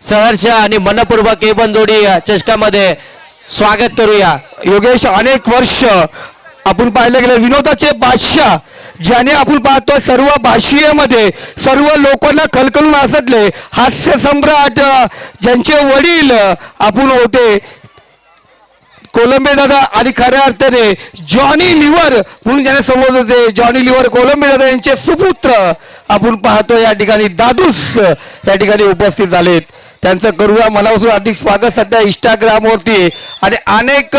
सहर्ष आणि मनपूर्वक एवन जोडी चषकामध्ये स्वागत करूया. योगेश, अनेक वर्ष आपण पाहिलं गेलं विनोदाचे बादशाह ज्याने आपण पाहतो सर्व भाषीयमध्ये सर्व लोकांना कलकलून हसतले हास्य सम्राट ज्यांचे वडील आपण होते कोलंबे दादा आणि खऱ्या अर्थाने जॉनी लिव्हर म्हणून ज्याने संबोधत होते जॉनी लिव्हर कोलंबे दादा यांचे सुपुत्र आपण पाहतो या ठिकाणी दादूस या ठिकाणी उपस्थित झालेत. त्यांचं करूया मनापासून हार्दिक स्वागत. सध्या इंस्टाग्रामवरती आणि अनेक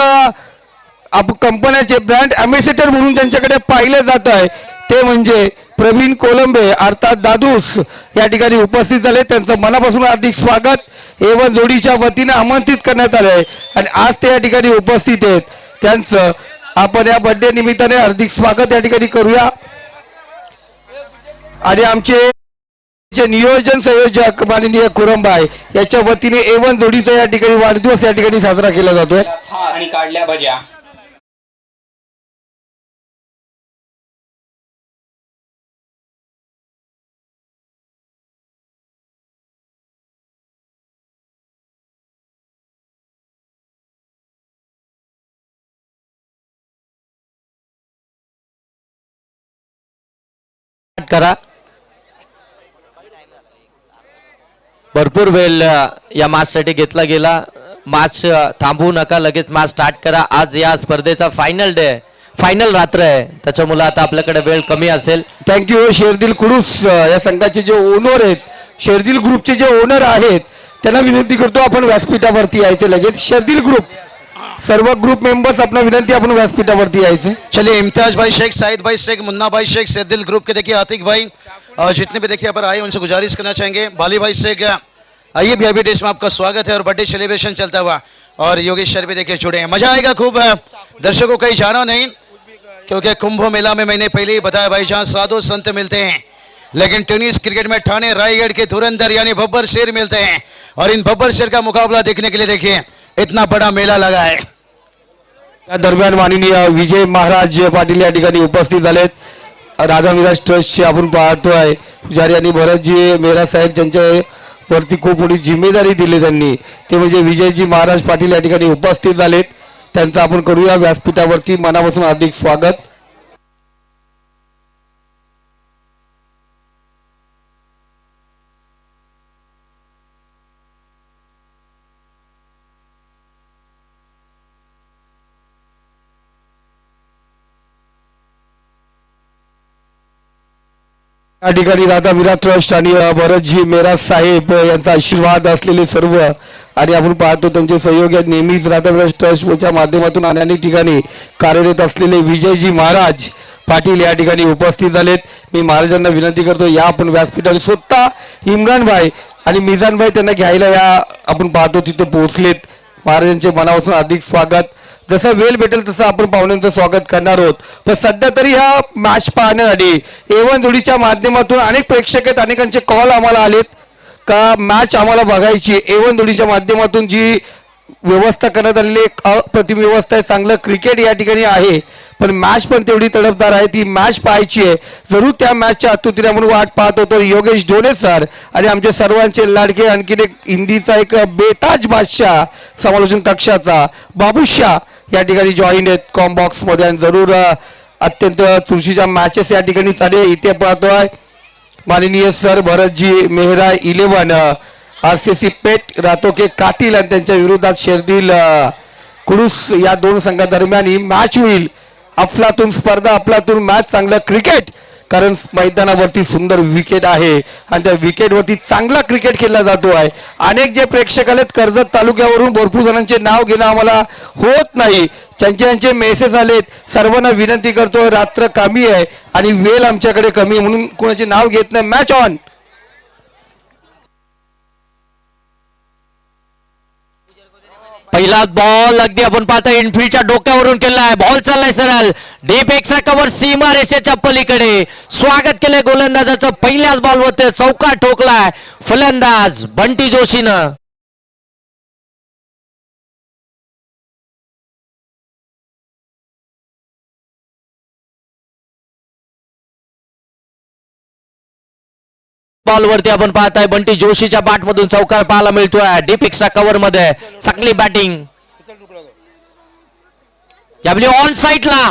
कंपन्याचे ब्रँड अँबॅसेडर म्हणून ज्यांच्याकडे पाहिलं जात आहे ते म्हणजे प्रवीण कोलंबे अर्थात दादूस या ठिकाणी उपस्थित झाले. त्यांचं मनापासून हार्दिक स्वागत एवन जोडीच्या वतीने आमंत्रित करण्यात आले आहे आणि आज ते या ठिकाणी उपस्थित आहेत. त्यांचं आपण या बर्थडे निमित्ताने हार्दिक स्वागत या ठिकाणी करूया. आणि आमचे नियोजन संयोजक माननीय कुरंबाई याच्या वतीने एवन जोडीचा या ठिकाणी वाढदिवस या ठिकाणी साजरा केला जातोय. आणि काढल्या भज्या करा. भरपूर वेळ या मॅच साठी घेतला गेला. मॅच थांबवू नका, लगेच मॅच स्टार्ट करा. आज या स्पर्धेचा फायनल रात्र आहे, त्याच्यामुळे आता आपल्याकडे वेळ कमी असेल. थँक्यू. शेरदिल कुडूस या संघाचे जे ओनर आहेत, शेरदिल ग्रुपचे जे ओनर आहेत त्यांना विनंती करतो आपण व्यासपीठावरती यायचे लगेच. शेरदिल ग्रुप सर्व ग्रुप मेंबर्स अपना विनंती अपन व्यासपीठावरती यायचे. चलिए इम्तियाज भाई शेख, साहिद भाई शेख, मुन्ना भाई शेख, शेरदिल ग्रुप के देखिए आतिक भाई और जितने भी देखिए यहाँ पर आए उनसे गुजारिश करना चाहेंगे. बाली भाई शेख, आइए भी डेज में आपका स्वागत है और बर्थडे सेलिब्रेशन चलता हुआ. और योगेश सर भी देखिए जुड़े हैं, मजा आएगा खूब. दर्शकों कहीं जाना नहीं क्योंकि कुंभ मेला में मैंने पहले ही बताया भाई जहाँ साधु संत मिलते हैं, लेकिन टेनिस क्रिकेट में ठाणे रायगढ़ के धुरंधर यानी बब्बर शेर मिलते हैं. और इन बब्बर शेर का मुकाबला देखने के लिए देखिए इतना बड़ा मेला लगा है. या दरम्यान माननीय विजय महाराज पाटील या ठिकाणी उपस्थित झालेत. राधा विलास ट्रस्टचे आपण पाहतोय पुजारी आणि भरतजी मेहरा साहेब ज्यांच्या वरती खूप मोठी जिम्मेदारी दिली त्यांनी, ते म्हणजे विजयजी महाराज पाटील या ठिकाणी उपस्थित झालेत. त्यांचं आपण करूया व्यासपीठावरती मनापासून हार्दिक स्वागत. या ठिकाणी राधा विराट ट्रस्ट आणि भरतजी मेहरा साहेब यांचा आशीर्वाद असलेले सर्व आणि आपण पाहतो त्यांचे सहयोगी नेहमीच राधा विराट ट्रस्टच्या माध्यमातून अनेक ठिकाणी कार्यरत असलेले विजयजी महाराज पाटील या ठिकाणी उपस्थित झालेत. मी महाराजांना विनंती करतो या आपण व्यासपीठावर स्वतः इम्रान भाई आणि मिजान भाई त्यांना घ्यायला या आपण पाहतो तिथे पोहोचलेत. महाराजांचे मनापासून हार्दिक स्वागत. जसं वेळ भेटेल तसं आपण पाहुण्यांचं स्वागत करणार आहोत. पण सध्या तरी ह्या मॅच पाहण्यासाठी एवन जोडीच्या माध्यमातून अनेक प्रेक्षक आहेत, अनेकांचे कॉल आम्हाला आलेत का मॅच आम्हाला बघायची. एवन जोडीच्या माध्यमातून जी व्यवस्था करण्यात आलेली एक अप्रतिम व्यवस्था आहे, चांगलं क्रिकेट या ठिकाणी आहे, पण मॅच पण तेवढी तडफदार आहे. ती मॅच पाहायची आहे. जरूर त्या मॅचच्या आतुरतेने आपण वाट पाहत होतो. योगेश ढोणे सर आणि आमचे सर्वांचे लाडके आणखीन एक हिंदीचा एक बेताज बादशाह समालोचन कक्षाचा बाबूशाह या ठिकाणी जॉईन आहेत कॉम्बॉक्स मध्ये. आणि जरूर अत्यंत चुरशीच्या मॅचेस या ठिकाणी चालेल. इथे पाहतोय माननीय सर भरतजी मेहरा 11 RCC पेट रातो के कातील आणि त्यांच्या विरोधात शेरदिल कुडूस या दोन संघादरम्यान ही मॅच होईल. अफलातून स्पर्धा, अफलातून मॅच, चांगलं क्रिकेट, कारण मैदानावरती सुंदर विकेट आहे आणि त्या विकेटवरती चांगला क्रिकेट खेळला जातो आहे. अनेक जे प्रेक्षक आलेत कर्जत तालुक्यावरून भरपूर जणांचे नाव घेणं आम्हाला होत नाही, ज्यांचे मेसेज आलेत सर्वांना विनंती करतो रात्र कमी आहे आणि वेळ आमच्याकडे कमी आहे म्हणून कोणाचे नाव घेत नाही. Match on. पहिला बॉल अगदी आपण पाहता इनफिल्डच्या डोक्यावरून केलाय. बॉल चाललाय सरळ डीपेक्षा कव्हर सीमा रेषेच्या पलीकडे. स्वागत केलंय गोलंदाजाचं. पहिल्याच बॉलवर चौका ठोकलाय फलंदाज बंटी जोशीनं. बॉल वरती आपण पाहताय बंटी जोशीच्या बॅट मधून चौकार पाहायला मिळतोय डीप एक्सच्या कव्हर मध्ये चांगली बॅटिंग यावेळी ऑन साइडला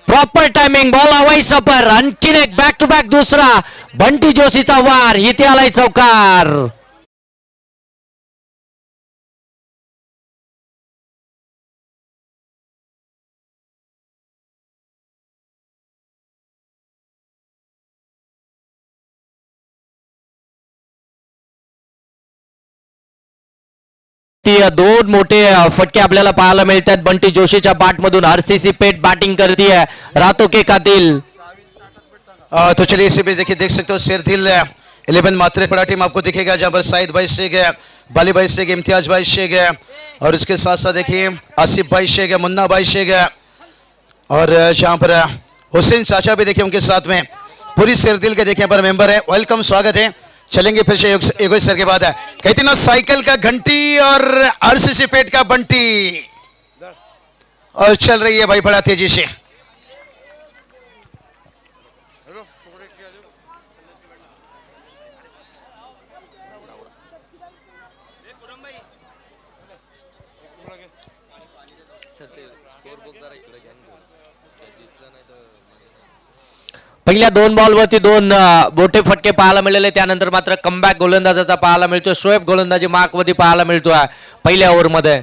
प्रॉपर टायमिंग बॉल हवाई सपर आणखीन एक बॅक टू बॅक दुसरा बंटी जोशीचा वार इथे आलाय चौकार दोन मोठे फटके आपल्याला पाहायला मिळतात बंटी जोशीच्या बॅट मधून आरसीसी पेट बॅटिंग करतीये रातो के कातिल तो चलिए इसी पे देखिए देख सकते हो शेरदिल 11 मात्रे पड़ा टीम आपको दिखेगा जहाँ पर साइद भाई शेख है बाली भाई शेख इम्तियाज भाई शेख है और उसके साथ साथ देखिए आसिफ भाई शेख है मुन्ना भाई शेख है और जहाँ पर हुसैन चाचा भी देखिए उनके साथ में पूरी शेरदिल के देखिए पर मेंबर है वेलकम स्वागत है चलेंगे फिर से एक सर के बाद है कहते ना साइकिल का घंटी और आरसीसी पेट का बंटी और चल रही है भाई बड़ा तेजी से पहिल्या दोन बॉल वरती दोन मोठे फटके पाहायला मिळाले त्यानंतर मात्र कमबॅक गोलंदाजाचा पाहायला मिळतो शोएब गोलंदाजी मार्क वरती पाहायला मिळतोय पहिल्या ओव्हर मध्ये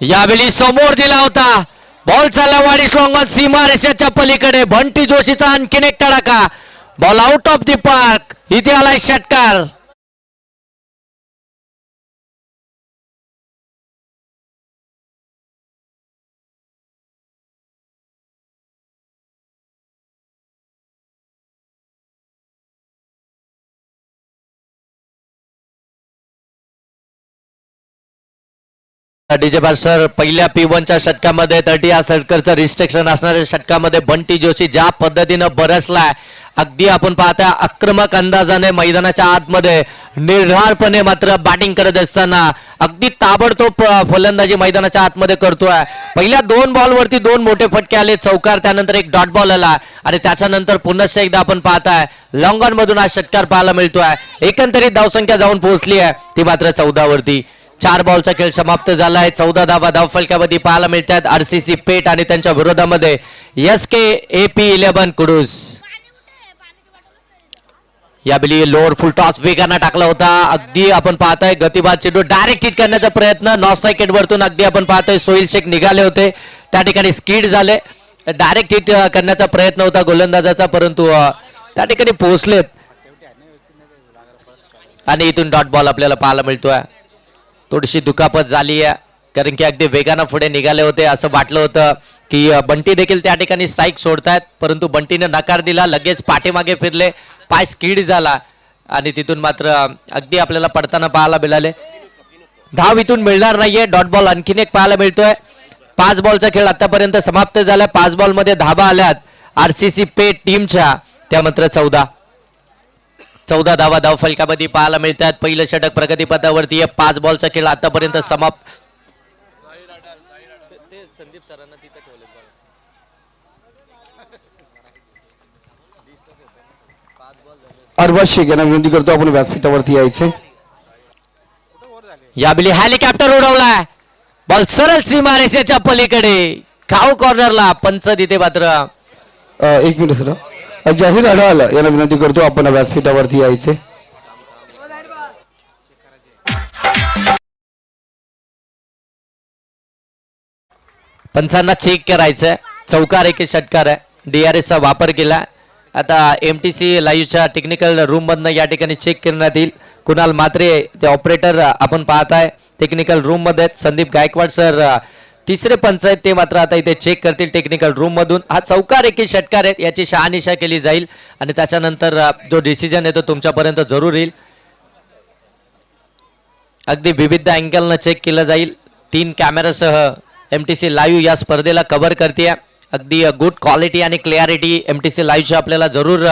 यावेळी समोर दिला होता बॉल चालला वाडी स्लॉंग सीमा रेषेच्या पलीकडे बंटी जोशीचा आणखीन एक तडाखा ball out of the park इथे आलाय षटकार डीजे मास्टर पहिल्या P1च्या षटकामध्ये 30 या षटकाचं रिस्ट्रिक्शन असणाऱ्या षटकामध्ये बंटी जोशी ज्या पद्धतीनं बरसलाय अगदी आपण पाहता आक्रमक अंदाजाने मैदानाच्या आतमध्ये निर्धारपणे मात्र बॅटिंग करत असताना अगदी ताबडतोब फलंदाजी मैदानाच्या आतमध्ये करतोय पहिल्या दोन बॉल वरती दोन मोठे फटके आले चौकार त्यानंतर एक डॉट बॉल आला आणि त्याच्यानंतर पुन्हा एकदा आपण पाहताय लॉंग ऑन मधून हा षटकार पाहायला मिळतोय एकंदरीत धावसंख्या जाऊन पोहोचली आहे ती मात्र 14 वरती 4 बॉलचा खेळ समाप्त झालाय 14 धावा धाव फलकावरती पाहायला मिळतात आरसीसी पेट आणि त्यांच्या विरोधामध्ये SK AP11 कुडूस यावेळी लोअर फुल टॉस वेगाने टाकला होता अगदी आपण पाहताय गतिबाद चेंडू डायरेक्ट हिट करण्याचा प्रयत्न नॉन स्ट्राइक वरतून अगदी आपण पाहतोय सोहिल शेख निघाले होते त्या ठिकाणी स्किड झाले डायरेक्ट हिट करण्याचा प्रयत्न होता गोलंदाजाचा परंतु त्या ठिकाणी पोहोचलेत आणि इथून डॉट बॉल आपल्याला पाहायला मिळतोय थोडीशी दुखापत झाली आहे कारण की अगदी वेगानं पुढे निघाले होते असं वाटलं होतं की बंटी देखील त्या ठिकाणी स्ट्राईक सोडतायत परंतु बंटीने नकार दिला लगेच पाठीमागे फिरले पाय स्किड झाला आणि तिथून मात्र अगदी आपल्याला पडताना पाहायला मिळाले धाव इथून मिळणार नाहीये डॉट बॉल आणखीन एक पाहायला मिळतोय 5 बॉलचा खेळ आतापर्यंत समाप्त झाला 5 बॉल मध्ये धावा आल्यात आरसीसी पेट टीमच्या त्या मात्र 14 धावा धाव फलकामध्ये पाहायला मिळतात पहिलं षटक प्रगतीपथावरती 5 बॉलचा खेळ आतापर्यंत समाप्त अरबाज शेख यांना विनंती करतो आपण व्यासपीठावरती यायचे यावेळी हेलिकॉप्टर उडवलाय बॉल सरळ सीमा रेषेच्या पलीकडे खाऊ कॉर्नरला पंच तिथे मात्र 1 मिनिट सर जाहीर अडवाल यांना विनंती करतो आपण व्यासपीठावरती यायचे पंचांना चेक करायचंय चौकार एक षटकार आहे DRS चा वापर केला आता MTC लाईव्हच्या टेक्निकल रूम मधनं या ठिकाणी चेक करण्यात येईल कुणाल मात्रे ते ऑपरेटर आपण पाहताय टेक्निकल रूम मध्ये संदीप गायकवाड सर तिसरे पंच आहेत ते मात्र आता इथे चेक करतील टेक्निकल रूम मधून हा चौकार एक षटकार आहे याची शहानिशा केली जाईल आणि त्याच्यानंतर जो डिसिजन आहे तो तुमच्यापर्यंत जरूर येईल अगदी विविध अँगलनं चेक केलं जाईल 3 कॅमेरासह MTC लाईव्ह या स्पर्धेला कव्हर करते अगदी गुड क्वालिटी आणि क्लिअरिटी MTC लाईव्हचे आपल्याला जरूर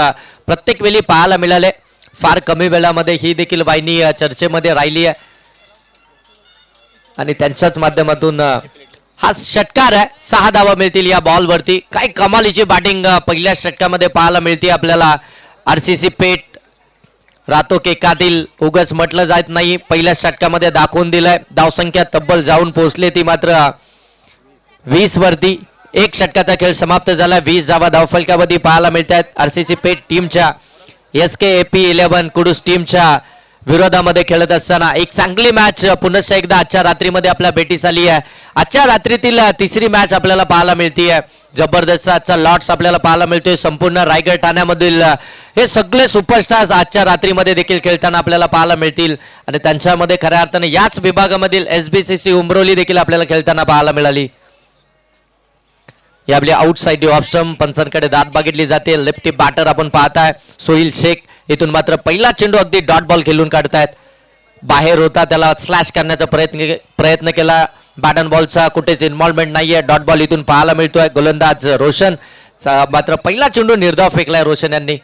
प्रत्येक वेळी पाहायला मिळाले फार कमी वेळामध्ये ही देखील वाहिनी चर्चेमध्ये राहिली आहे आणि त्यांच्याच माध्यमातून हा षटकार आहे 6 धावा मिळतील या बॉल वरती काय कमालीची बॅटिंग पहिल्या षटकामध्ये पाहायला मिळते आपल्याला आरसीसी पेठ रातो के कातील उगच म्हटलं जात नाही. पहिल्या षटकामध्ये दाखवून दिलंय. धावसंख्या तब्बल जाऊन पोहोचली ती मात्र 20 वरती. एक षटकाचा खेळ समाप्त झाला. 20 धावा धावफलकामध्ये पाहायला मिळतात. आरसीसी पेठ टीमच्या SKAP11 कुडूस टीमच्या विरोधामध्ये खेळत असताना एक चांगली मॅच पुन्हा एकदा आजच्या रात्रीमध्ये आपल्या भेटीस आली आहे. आजच्या रात्रीतील तिसरी मॅच आपल्याला पाहायला मिळते. जबरदस्त आजचा लॉट्स आपल्याला पाहायला मिळतोय. संपूर्ण रायगड ठाण्यामधील हे सगळे सुपरस्टार्स आजच्या रात्रीमध्ये देखील खेळताना आपल्याला पाहायला मिळतील आणि त्यांच्यामध्ये खऱ्या अर्थाने याच विभागामधील SBCC उमरोली देखील आपल्याला खेळताना पाहायला मिळाली. या आपली आउटसाइड ऑफ स्टंप पंचांकडे दात बघितली जाते. लेफ्टी बॅटर आपण पाहताय सोहिल शेख. इथून मात्र पहिला चेंडू अगदी डॉट बॉल खेळून काढतायत. बाहेर होता त्याला स्लॅश करण्याचा प्रयत्न केला. बॅट अँड बॉलचा कुठेच इन्व्हॉल्वमेंट नाहीये. डॉट बॉल इथून पाहायला मिळतोय. गोलंदाज रोशन मात्र पहिला चेंडू निर्धाव फेकलाय. रोशन यांनी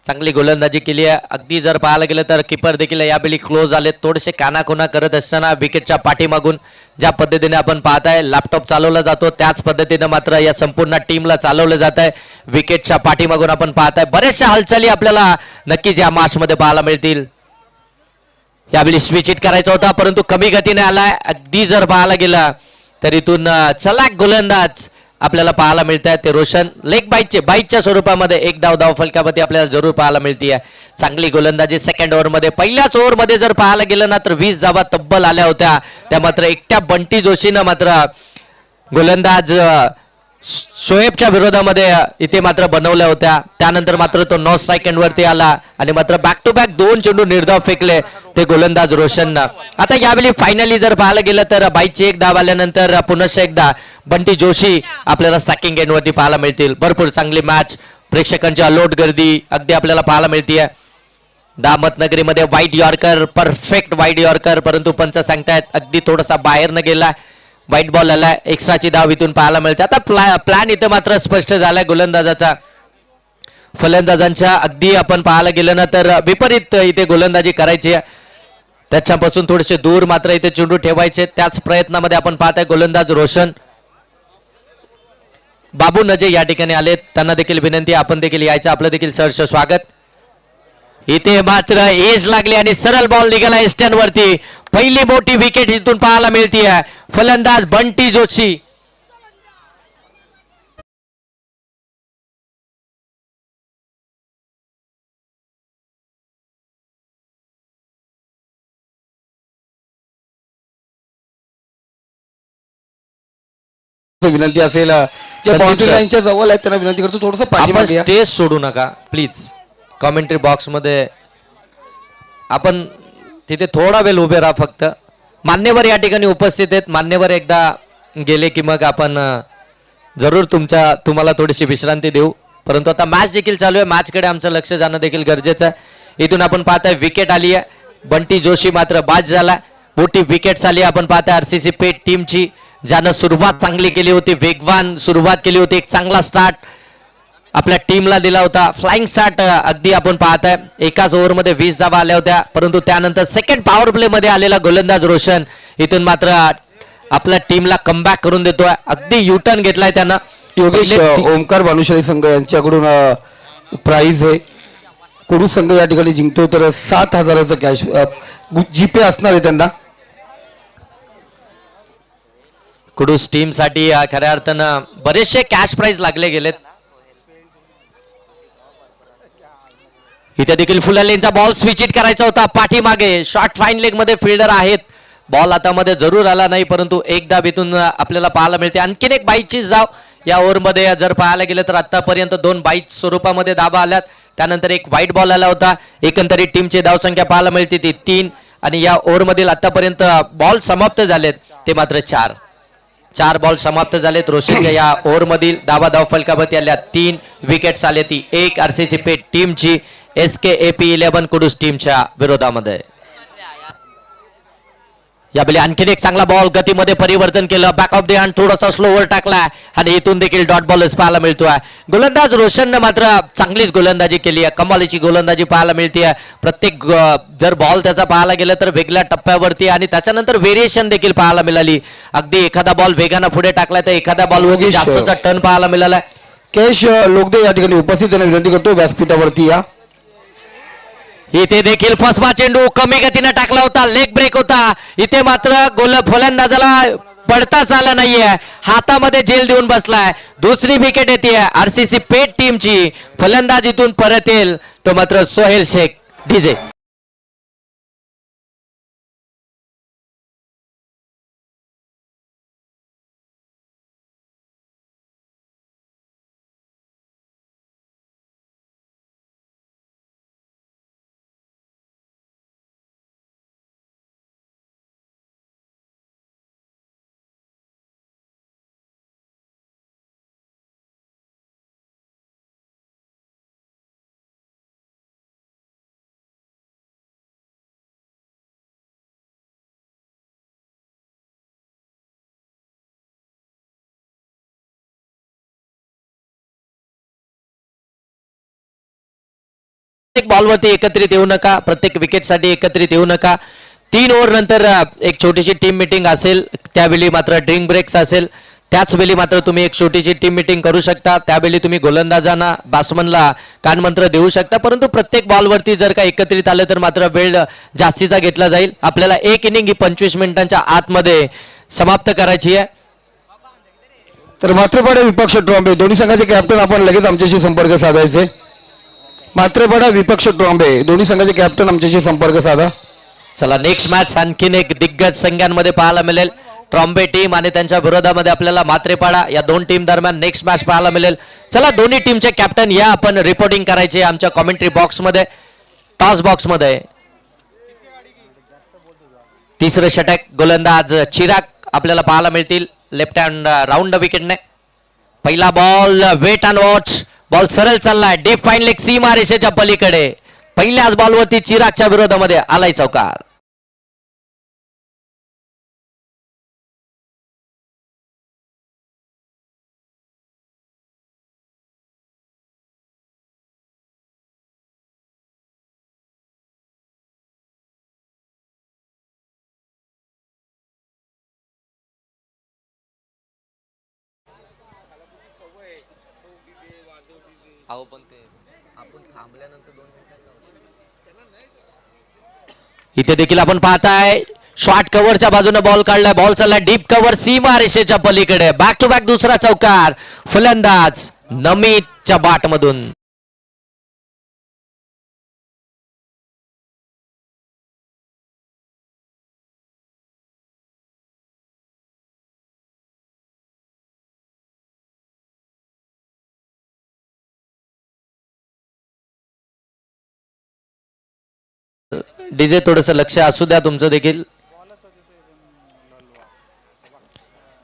चांगली गोलंदाजी केली आहे. अगदी जर पाहायला गेलं तर किपर देखील यावेळी क्लोज आले. थोडेसे कानाकोना करत असताना विकेटच्या पाठीमागून ज्या पद्धतीने आपण पाहताय लॅपटॉप चालवला जातो त्याच पद्धतीने मात्र या संपूर्ण टीमला चालवलं जात आहे. विकेटच्या पाठीमागून आपण पाहताय बऱ्याचशा हालचाली आपल्याला नक्कीच या मॅच मध्ये पाहायला मिळतील. यावेळी स्विच हिट करायचा होता परंतु कमी गतीने आलाय. अगदी जर पाहायला गेला तर इथून चलाक गोलंदाज आपल्याला पाहायला मिळत आहे. ते रोशन लेग बाईटच्या स्वरूपामध्ये एक धाव फलकामध्ये आपल्याला जरूर पाहायला मिळते. चांगली गोलंदाजी सेकंड ओव्हरमध्ये. पहिल्याच ओव्हरमध्ये जर पाहायला गेलं ना तर 20 धावा तब्बल आल्या होत्या. त्या मात्र एकट्या बंटी जोशीनं मात्र गोलंदाज शोएबच्या विरोधामध्ये इथे मात्र बनवल्या होत्या. त्यानंतर मात्र तो नो स्ट्राईक एंडवरती आला आणि मात्र बॅक टू बॅक 2 चेंडू निर्धाव फेकले ते गोलंदाज रोशननं. आता यावेळी फायनली जर पाहायला गेलं तर बाईची एक धाव आल्यानंतर पुन्हा एकदा बंटी जोशी आपल्याला स्ट्रायकिंग एंडवरती पाहायला मिळतील. भरपूर चांगली मॅच. प्रेक्षकांची अलोट गर्दी अगदी आपल्याला पाहायला मिळतीये. दामतनगरीमध्ये वाईट यॉर्कर परफेक्ट वाईट यॉर्कर परंतु पंच सांगतायत अगदी थोडासा बाहेर न गेला. व्हाईट बॉल आला. एक्स्ट्राची धाव इथून पाहायला मिळते. आता प्लॅन इथं मात्र स्पष्ट झालाय गोलंदाजाचा. फलंदाजांच्या अगदी आपण पाहायला गेलं ना तर विपरीत इथे गोलंदाजी करायची. त्याच्यापासून थोडेसे दूर मात्र इथे चेंडू ठेवायचे. त्याच प्रयत्नामध्ये आपण पाहताय गोलंदाज रोशन. बाबू नजे या ठिकाणी आले. त्यांना देखील विनंती आपण देखील यायचं. आपलं देखील सहर्ष स्वागत. इथे मात्र एज लागली आणि सरळ बॉल निघाला स्टँड वरती. पहिली मोठी विकेट इथून पाहायला मिळते. फलंदाज बंटी जोशी. विनंती असेल जे बाउंड्री लाईनच्या जवळ आहेत त्यांना विनंती करतो थोडंसं आपण पाठीमागे या. स्टेज सोडू नका प्लीज. कॉमेंट्री बॉक्स मध्ये आपण तिथे थोडा वेळ उभे राहा फक्त. मान्यवर या ठिकाणी उपस्थित आहेत. मान्यवर एकदा गेले की मग आपण जरूर तुम्हाला थोडीशी विश्रांती देऊ. परंतु आता मॅच देखील चालू आहे. मॅचकडे आमचं लक्ष जाणं देखील गरजेचं आहे. इथून आपण पाहताय विकेट आली आहे. बंटी जोशी मात्र बाद झाला. मोठी विकेट आली आपण पाहताय आरसीसी पेठ टीमची ज्यानं सुरुवात चांगली केली होती. वेगवान सुरुवात केली होती. एक चांगला स्टार्ट आपल्या टीमला दिला होता. फ्लाइंग स्टार्ट अगदी आपण पाहताय. एकाच ओव्हरमध्ये 20 धावा आल्या होत्या परंतु त्यानंतर सेकंड पॉवर प्ले मध्ये आलेला गोलंदाज रोशन इथून मात्र आपल्या टीमला कमबॅक करून देतोय. अगदी युटर्न घेतलाय त्यानं. योगेश ओमकार भानुशाली संघ यांच्याकडून प्राइज आहे. कुडू संघ या ठिकाणी जिंकतो तर 7,000चं कॅश जीपे असणार आहे त्यांना. कुडूस टीम साठी खऱ्या अर्थानं बरेचसे कॅश प्राइज लागले गेलेत. इथे देखील फुलालेंचा बॉल स्विच हिट करायचा होता. पाठीमागे शॉर्ट फाईन लेग मध्ये फिल्डर आहेत. बॉल हातामध्ये जरूर आला नाही परंतु एक धाव इथून आपल्याला पाहायला मिळते. आणखीन एक बाईटची धाव या ओव्हरमध्ये जर पाहायला गेलं तर आतापर्यंत 2 बाईट स्वरूपामध्ये धावा आल्यात. त्यानंतर एक व्हाईट बॉल आला होता. एकंदरीत टीमची धावसंख्या पाहायला मिळते ती 3 आणि या ओव्हरमधील आतापर्यंत बॉल समाप्त झालेत ते मात्र 4 बॉल समाप्त झालेत. रोशनच्या या ओव्हरमधील धाव फलकावरती आल्या 3 विकेट्स आले ती 1 आरसीसी पेठ टीमची SKAP11 कुडूस टीमच्या विरोधामध्ये. यावेळी आणखीन एक चांगला बॉल गतीमध्ये परिवर्तन केलं. बॅक ऑफ द हँड थोडासा स्लोवर टाकला आणि इथून देखील डॉट बॉलच पाहायला मिळतोय. गोलंदाज रोशननं मात्र चांगलीच गोलंदाजी केली आहे. कमालीची गोलंदाजी पाहायला मिळते. प्रत्येक जर बॉल त्याचा पाहायला गेलं तर वेगळ्या टप्प्यावरती आणि त्याच्यानंतर व्हेरिएशन देखील पाहायला मिळाली. अगदी एखादा बॉल वेगानं पुढे टाकलाय तर एखाद्या बॉल जास्तचा टर्न पाहायला मिळालाय. केश लोकदे या ठिकाणी उपस्थित त्यांना विनंती करतो व्यासपीठावरती या. इथे देखील फसवा चेंडू कमी गतीने टाकला होता, लेग ब्रेक होता. इथे मात्र फलंदाजाला पडताच आला नाहीये, हातामध्ये जेल देऊन बसलाय. दुसरी विकेट येते आरसीसी पेट टीमची. फलंदाज इथून परत येईल तो मात्र सोहेल शेख डीजे. प्रत्येक बॉलवरती एकत्रित येऊ नका, प्रत्येक विकेटसाठी एकत्रित येऊ नका. 3 ओव्हर नंतर एक छोटीशी टीम मीटिंग असेल, त्यावेळी मात्र ड्रिंक ब्रेक्स असेल. त्याच वेळी मात्र तुम्ही एक छोटीशी टीम मीटिंग करू शकता. त्यावेळी तुम्ही गोलंदाजांना बॅट्समनला कानमंत्र देऊ शकता. परंतु प्रत्येक बॉलवरती जर का एकत्रित आलं तर मात्र वेळ जास्तीचा घेतला जाईल. आपल्याला एक इनिंग ही 25 मिनिटांच्या आतमध्ये समाप्त करायची आहे. तर मात्रेपाडा विपक्ष ट्रॉम्बे दोन्ही संघाचे कॅप्टन आपण लगेच आमच्याशी संपर्क साधायचे. मात्रेपाडा विपक्ष ट्रॉम्बे दोन्ही संघाचे कॅप्टन आमच्याशी संपर्क साधा. चला नेक्स्ट मॅच आणखीन एक दिग्गज संघांमध्ये पाहायला मिळेल. ट्रॉम्बे टीम आणि त्यांच्या विरोधामध्ये आपल्याला मात्रेपाडा या दोन टीम दरम्यान नेक्स्ट मॅच पाहायला मिळेल. चला दोन्ही टीमचे कॅप्टन या आपण रिपोर्टिंग करायचे आमच्या कॉमेंट्री बॉक्समध्ये, टॉस बॉक्समध्ये. तिसरं षटक गोलंदाज चिराग आपल्याला पाहायला मिळतील लेफ्ट हँड राऊंड विकेटने. पहिला ball wait and watch, ball सरळ चाललाय डीप फाईन लेग सीमा रेषेच्या पलीकडे. पहिल्याच बॉलवरती चिरागच्या विरोधामध्ये आलाय चौकार. इथे देखील आपण पाहताय शॉर्ट कव्हरच्या बाजूने बॉल काढलाय, बॉल चाललाय डीप कव्हर सीमा रेषेच्या पलीकडे. बॅक टू बॅक दुसरा चौकार फलंदाज नमितच्या बाट मधून. डीजे थोडस लक्ष असू द्या तुमचं देखील.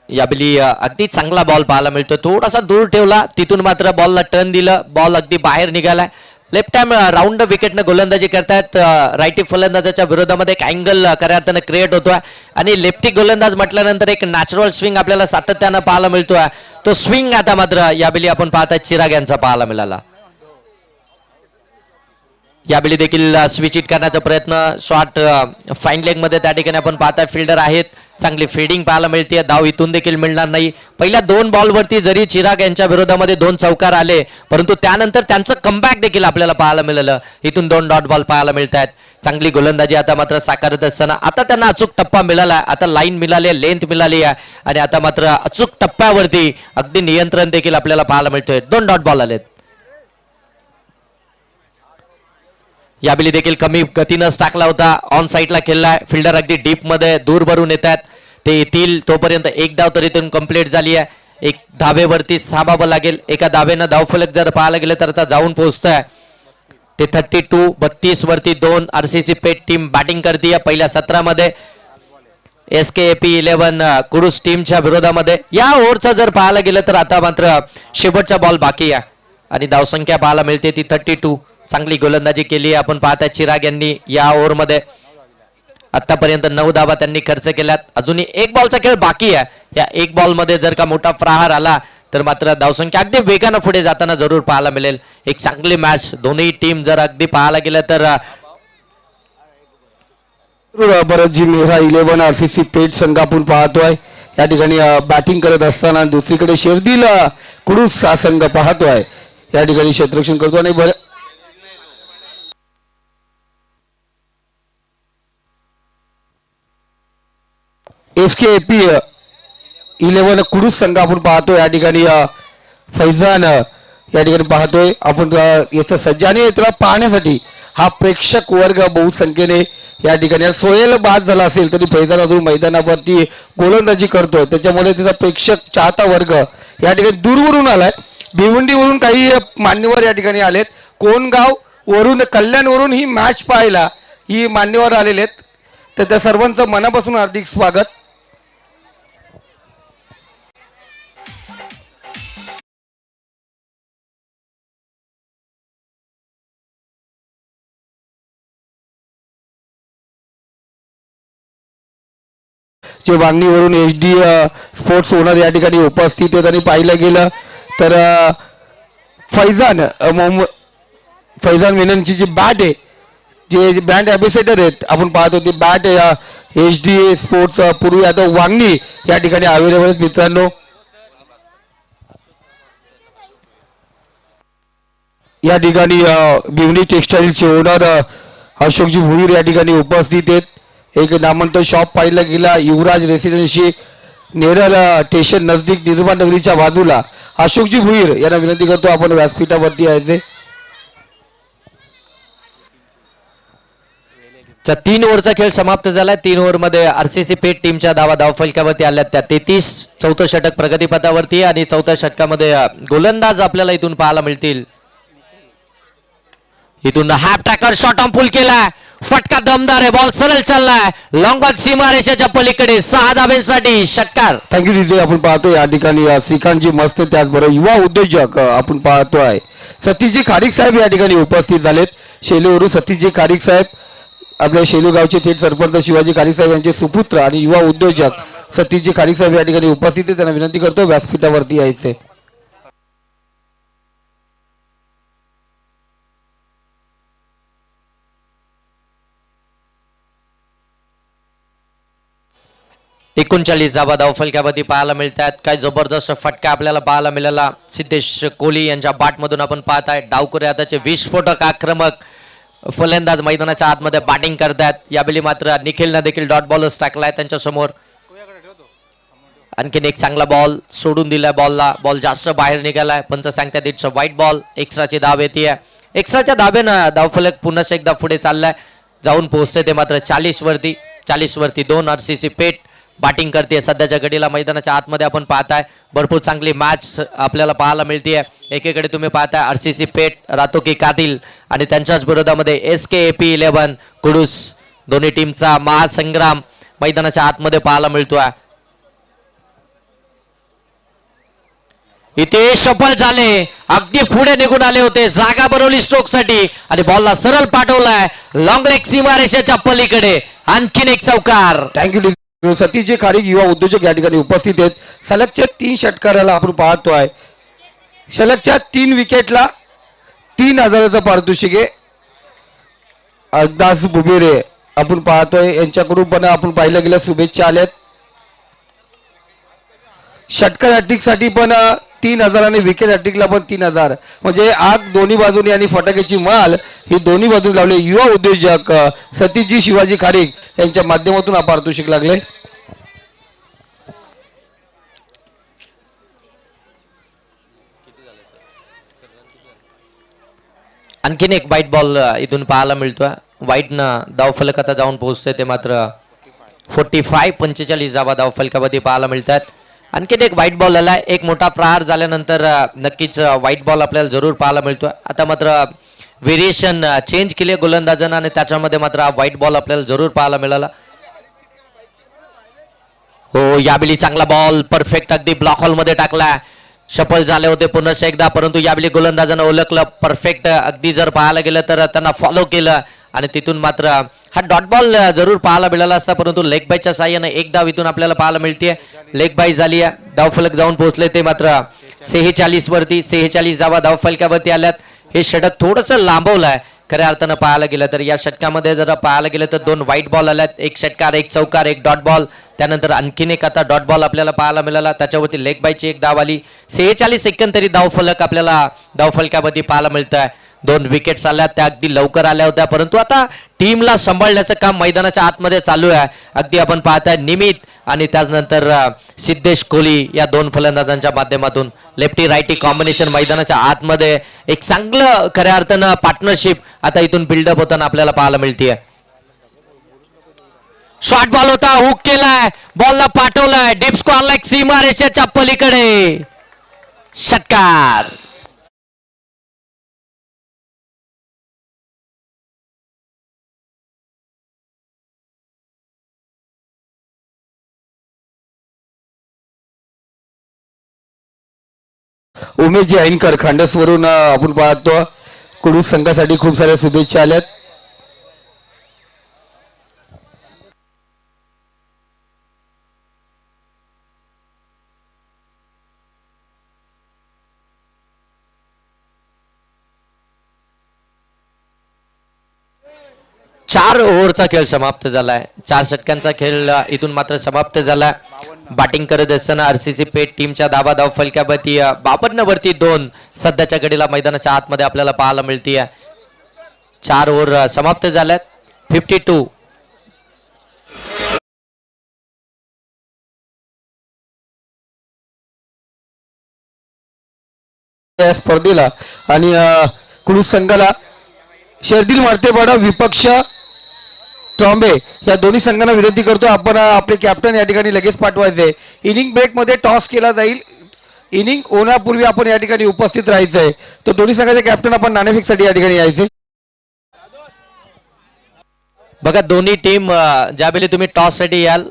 यावेळी अगदी चांगला बॉल पाहायला मिळतो, थोडासा दूर ठेवला, तिथून मात्र बॉलला टर्न दिलं, बॉल अगदी बाहेर निघालाय. लेफ्ट हँड राऊंड विकेटने गोलंदाजी करतायत. राईटी फलंदाजाच्या विरोधामध्ये एक अँगल खऱ्या अर्थानं क्रिएट होतोय आणि लेफ्टी गोलंदाज म्हटल्यानंतर एक नॅचरल स्विंग आपल्याला सातत्यानं पाहायला मिळतोय. तो स्विंग आता मात्र यावेळी आपण पाहताय चिराग यांचा पाहायला मिळाला. यावेळी देखील स्विच इट करण्याचा प्रयत्न शॉर्ट फाईन लेग मध्ये त्या ठिकाणी आपण पाहताय फिल्डर आहेत, चांगली फिल्डिंग पाहायला मिळते. धाव इथून देखील मिळणार नाही. पहिल्या 2 बॉलवरती जरी चिराग यांच्या विरोधामध्ये 2 चौकार आले, परंतु त्यानंतर त्यांचं कमबॅक देखील आपल्याला पाहायला मिळालं. इथून 2 डॉट बॉल पाहायला मिळत आहेत. चांगली गोलंदाजी आता मात्र साकारत असताना आता त्यांना अचूक टप्पा मिळाला, आता लाईन मिळाली, लेंथ मिळाली आहे आणि आता मात्र अचूक टप्प्यावरती अगदी नियंत्रण देखील आपल्याला पाहायला मिळतोय. 2 डॉट बॉल आलेत. यावेळी देखील कमी गतीनंच टाकला होता, ऑन साईडला खेळलाय. फिल्डर अगदी डीप मध्ये दूर भरून येत आहेत, ते येतील तोपर्यंत एक धाव तरी इथून कंप्लीट झाली आहे. एक धावेवरती थांबावं लागेल. एका धावेनं धावफलक जर पाहायला गेलं तर आता जाऊन पोहोचतंय ते 32 वरती 2 आरसीसी पेट टीम बॅटिंग करते पहिल्या सत्रामध्ये. SKAP 11 कुरुस टीमच्या विरोधामध्ये. या ओव्हरचा जर पाहायला गेलं तर आता मात्र शेवटचा बॉल बाकी आहे आणि धावसंख्या पाहायला मिळते ती 32. चांगली गोलंदाजी केली आहे. आपण पाहताय चिराग यांनी या ओव्हरमध्ये आतापर्यंत 9 धावा त्यांनी खर्च केल्यात. अजूनही एक बॉलचा खेळ बाकी आहे. या एक बॉल मध्ये जर का मोठा प्रहार आला तर मात्र धावसंख्या अगदी वेगानं पुढे जाताना जरूर पाहायला मिळेल. एक चांगली मॅच दोन्ही टीम जर अगदी पाहायला गेलं तर भरतजी मेहरा 11 आरसीसी पेट संघ आपण पाहतोय या ठिकाणी बॅटिंग करत असताना. दुसरीकडे शेरदिल कुडूस हा संघ पाहतोय या ठिकाणी क्षेत्ररक्षण करतो आणि SKP 11 कुडूस संघ आपण पाहतोय या ठिकाणी फैजान या ठिकाणी पाहतोय आपण याचा सज्ज आणि त्याला पाहण्यासाठी हा प्रेक्षक वर्ग बहुसंख्येने या ठिकाणी सोहेल बाद झाला असेल तरी फैजान अजून मैदानावरती गोलंदाजी करतोय, त्याच्यामुळे त्याचा प्रेक्षक चाहता वर्ग या ठिकाणी दूरवरून आलाय. भिवंडीवरून काही मान्यवर या ठिकाणी आलेत, कोणगाव वरून कल्याणवरून ही मॅच पाहायला ही मान्यवर आलेले आहेत, तर त्या सर्वांचं मनापासून हार्दिक स्वागत. जे वांगणीवरून HD स्पोर्ट्स ओनर या ठिकाणी उपस्थित आहेत आणि पाहिलं गेलं तर फैजान मेननची जी बॅट आहे, जे ब्रँड ॲम्बॅसेडर आहेत आपण पाहतो ती बॅट HD स्पोर्ट्स पूर्वी आता वांगणी या ठिकाणी अवेलेबल आहेत मित्रांनो. या ठिकाणी भिवंडी टेक्सटाईलचे ओनर अशोकजी भुईर या ठिकाणी उपस्थित आहेत. एक नामवंत शॉप पाहिला गेला युवराज रेसिडेन्सी नेरळ स्टेशन नजदीक निर्माण नगरीच्या बाजूला. अशोकजी भुईर यांना विनंती करतो आपण व्यासपीठावरती यायचे. 3 ओव्हरचा खेळ समाप्त झालाय. 3 ओव्हरमध्ये RCC पेठ टीमच्या धावफलकावरती आल्यात त्या 33. चौथं षटक प्रगतीपथावरती आणि चौथ्या षटकामध्ये गोलंदाज आपल्याला इथून पाहायला मिळतील. इथून हाफ टॅकर शॉट ऑन पुल केलाय, फटका दमदार आहे, बॉल सरळ चाललाय लॉंग ऑन सीमारेषेच्या पलीकडे 6 धाब्यांसाठी षटकार. Thank you DJ. आपण पाहतो या ठिकाणी श्रीकांतजी मस्त त्याचबरोबर युवा उद्योजक आपण पाहतोय सतीशजी खारीक साहेब या ठिकाणी उपस्थित झालेत. शेलूवरून सतीशजी खारीक साहेब आपल्या शेलू गावचे थेट सरपंच शिवाजी खारीक साहेब यांचे सुपुत्र आणि युवा उद्योजक सतीशजी खारीक साहेब या ठिकाणी उपस्थित आहेत. त्यांना विनंती करतो व्यासपीठावरती यायचे. एकोणचाळीस धावा धावफलकावरती पाहायला मिळतात. काय जबरदस्त फटका आपल्याला पाहायला मिळाला सिद्धेश कोहली यांच्या बॅटमधून आपण पाहत आहे. डावखुरे हाताचे विस्फोटक आक्रमक फलंदाज मैदानाच्या आतमध्ये बॅटिंग करतात. यावेळी मात्र निखिलनं देखील डॉट बॉलच टाकलाय त्यांच्या समोर. आणखीन एक चांगला बॉल सोडून दिलाय, बॉल जास्त बाहेर निघालाय. पंच सांगतात इट्स अ व्हाईट बॉल. एक्स्ट्राची धाव येते. एक्स्ट्राच्या धाब्यानं धावफलक पुन्हा एकदा पुढे चाललाय, जाऊन पोहोचते ते मात्र 40 वरती 2. RCC पेठ बॅटिंग करते सध्याच्या घडीला मैदानाच्या आतमध्ये आपण पाहताय. भरपूर चांगली मॅच आपल्याला पाहायला मिळते. एकीकडे तुम्ही पाहताय RCC पेठ रातो की कादिल आणि त्यांच्याच विरोधामध्ये SKP 11 कुडूस. दोन्ही टीमचा महासंग्राम मैदानाच्या आतमध्ये पाहायला मिळतोय. इथे सफल झाले, अगदी पुढे निघून आले होते, जागा बनवली स्ट्रोक साठी आणि बॉलला सरळ पाठवलाय लॉंग लेग सीमारेषेच्या पलीकडे. आणखीन एक चौकार. थँक्यू. सतीशजी खारीक युवा उद्योजक या ठिकाणी उपस्थित आहेत. सलगच्या 3 षटकाराला आपण पाहतोय. सलगच्या 3 विकेटला 3000चं पारितोषिक आहे. अरदास बुबेरे आपण पाहतोय यांच्याकडून पण आपण पाहिलं गेलं शुभेच्छा आल्यात. षटकार हॅट्रिक साठी पण 3000 आणि विकेट हॅट्रिकला पण 3000. म्हणजे आग दोन्ही बाजूनी आणि फटाक्याची माल ही दोन्ही बाजूने लावले. युवा उद्योजक सतीशजी शिवाजी खारीक यांच्या माध्यमातून हा पारितोषिक लागले. आणखीन एक व्हाईट बॉल इथून पाहायला मिळतोय. व्हाईटनं धावफलक आता जाऊन पोहोचते ते मात्र 45 धावा धावफलकावरती पाहायला मिळतात. आणखीन एक व्हाईट बॉल आलाय. एक मोठा प्रहार झाल्यानंतर नक्कीच व्हाईट बॉल आपल्याला जरूर पाहायला मिळतोय. आता मात्र व्हेरिएशन चेंज केले गोलंदाजांना आणि त्याच्यामध्ये मात्र हा व्हाईट बॉल आपल्याला जरूर पाहायला मिळाला. हो, यावेळी चांगला बॉल परफेक्ट अगदी ब्लॉक हॉल मध्ये टाकला. सफल झाले होते पुन्हा एकदा, परंतु यावेळी गोलंदाजांना ओळखलं परफेक्ट. अगदी जर पाहायला गेलं तर त्यांना फॉलो केलं आणि तिथून मात्र हा डॉट बॉल जरूर पाहायला मिळाला असता, परंतु लेग बायच्या साह्याने एक धाव इथून आपल्याला पाहायला मिळते. लेग बाय झाली आहे, धावफलक जाऊन पोहोचले ते मात्र 46 धावा धावफलकावरती आल्यात. हे षटक थोडंसं लांबवलंय खऱ्या अर्थानं पाहायला गेलं तर या षटकामध्ये जर पाहायला गेलं तर 2 व्हाईट बॉल आल्यात, एक षटकार, एक चौकार, एक डॉट बॉल, त्यानंतर आणखीन एक आता डॉट बॉल आपल्याला पाहायला मिळाला, त्याच्यावरती लेग बायची एक धाव आली. 46 सेकंद तरी धावफलक आपल्याला धावफलकावरती पाहायला मिळत आहे. 2 विकेट्स आल्या, त्या अगदी लवकर आल्या होत्या, परंतु आता टीमला सांभाळण्याचं काम मैदानाच्या आतमध्ये चालू आहे. अगदी आपण पाहताय निमित आणि त्यानंतर सिद्धेश कोहली या 2 फलंदाजांच्या माध्यमातून लेफ्टी राईटी कॉम्बिनेशन मैदानाच्या आतमध्ये एक चांगलं खऱ्या अर्थानं पार्टनरशिप आता इथून बिल्डअप होताना आपल्याला पाहायला मिळते. शॉर्ट बॉल होता, हुक केलाय, बॉलला पाठवलाय डीप स्क्वेअर लेग सीमा रेषेच्या पलीकडे, षटकार. उमेशजी ऐनकर खांडसवरून आपण पाहतो कुडूस संघासाठी खूप साऱ्या शुभेच्छा आल्यात. चार ओव्हरचा खेळ समाप्त झालाय. 4 षटकांचा खेळ इथून मात्र समाप्त झाला. बॅटिंग करत असताना आरसीसी पेठ टीमच्या धाव फलकावरती 52 वरती 2 सध्याच्या घडीला मैदानाच्या आतमध्ये आपल्याला पाहायला मिळते. 4 ओव्हर समाप्त झाल्यात. 52. या स्पर्धेला आणि कुडूस संघाला शर्दिल मारतेपाडा विपक्ष ट्रॉम्बे या दोन्ही संघांना विनंती करतो, आपण आपले कॅप्टन या ठिकाणी लगेच पाठवायचे. इनिंग ब्रेक मध्ये टॉस केला जाईल. इनिंग होण्यापूर्वी आपण या ठिकाणी उपस्थित राहायचंय. तर दोन्ही संघाचे कॅप्टन आपण नाणेफेकसाठी या ठिकाणी यायचे. बघा दोन्ही टीम ज्यावेळी तुम्ही टॉस साठी याल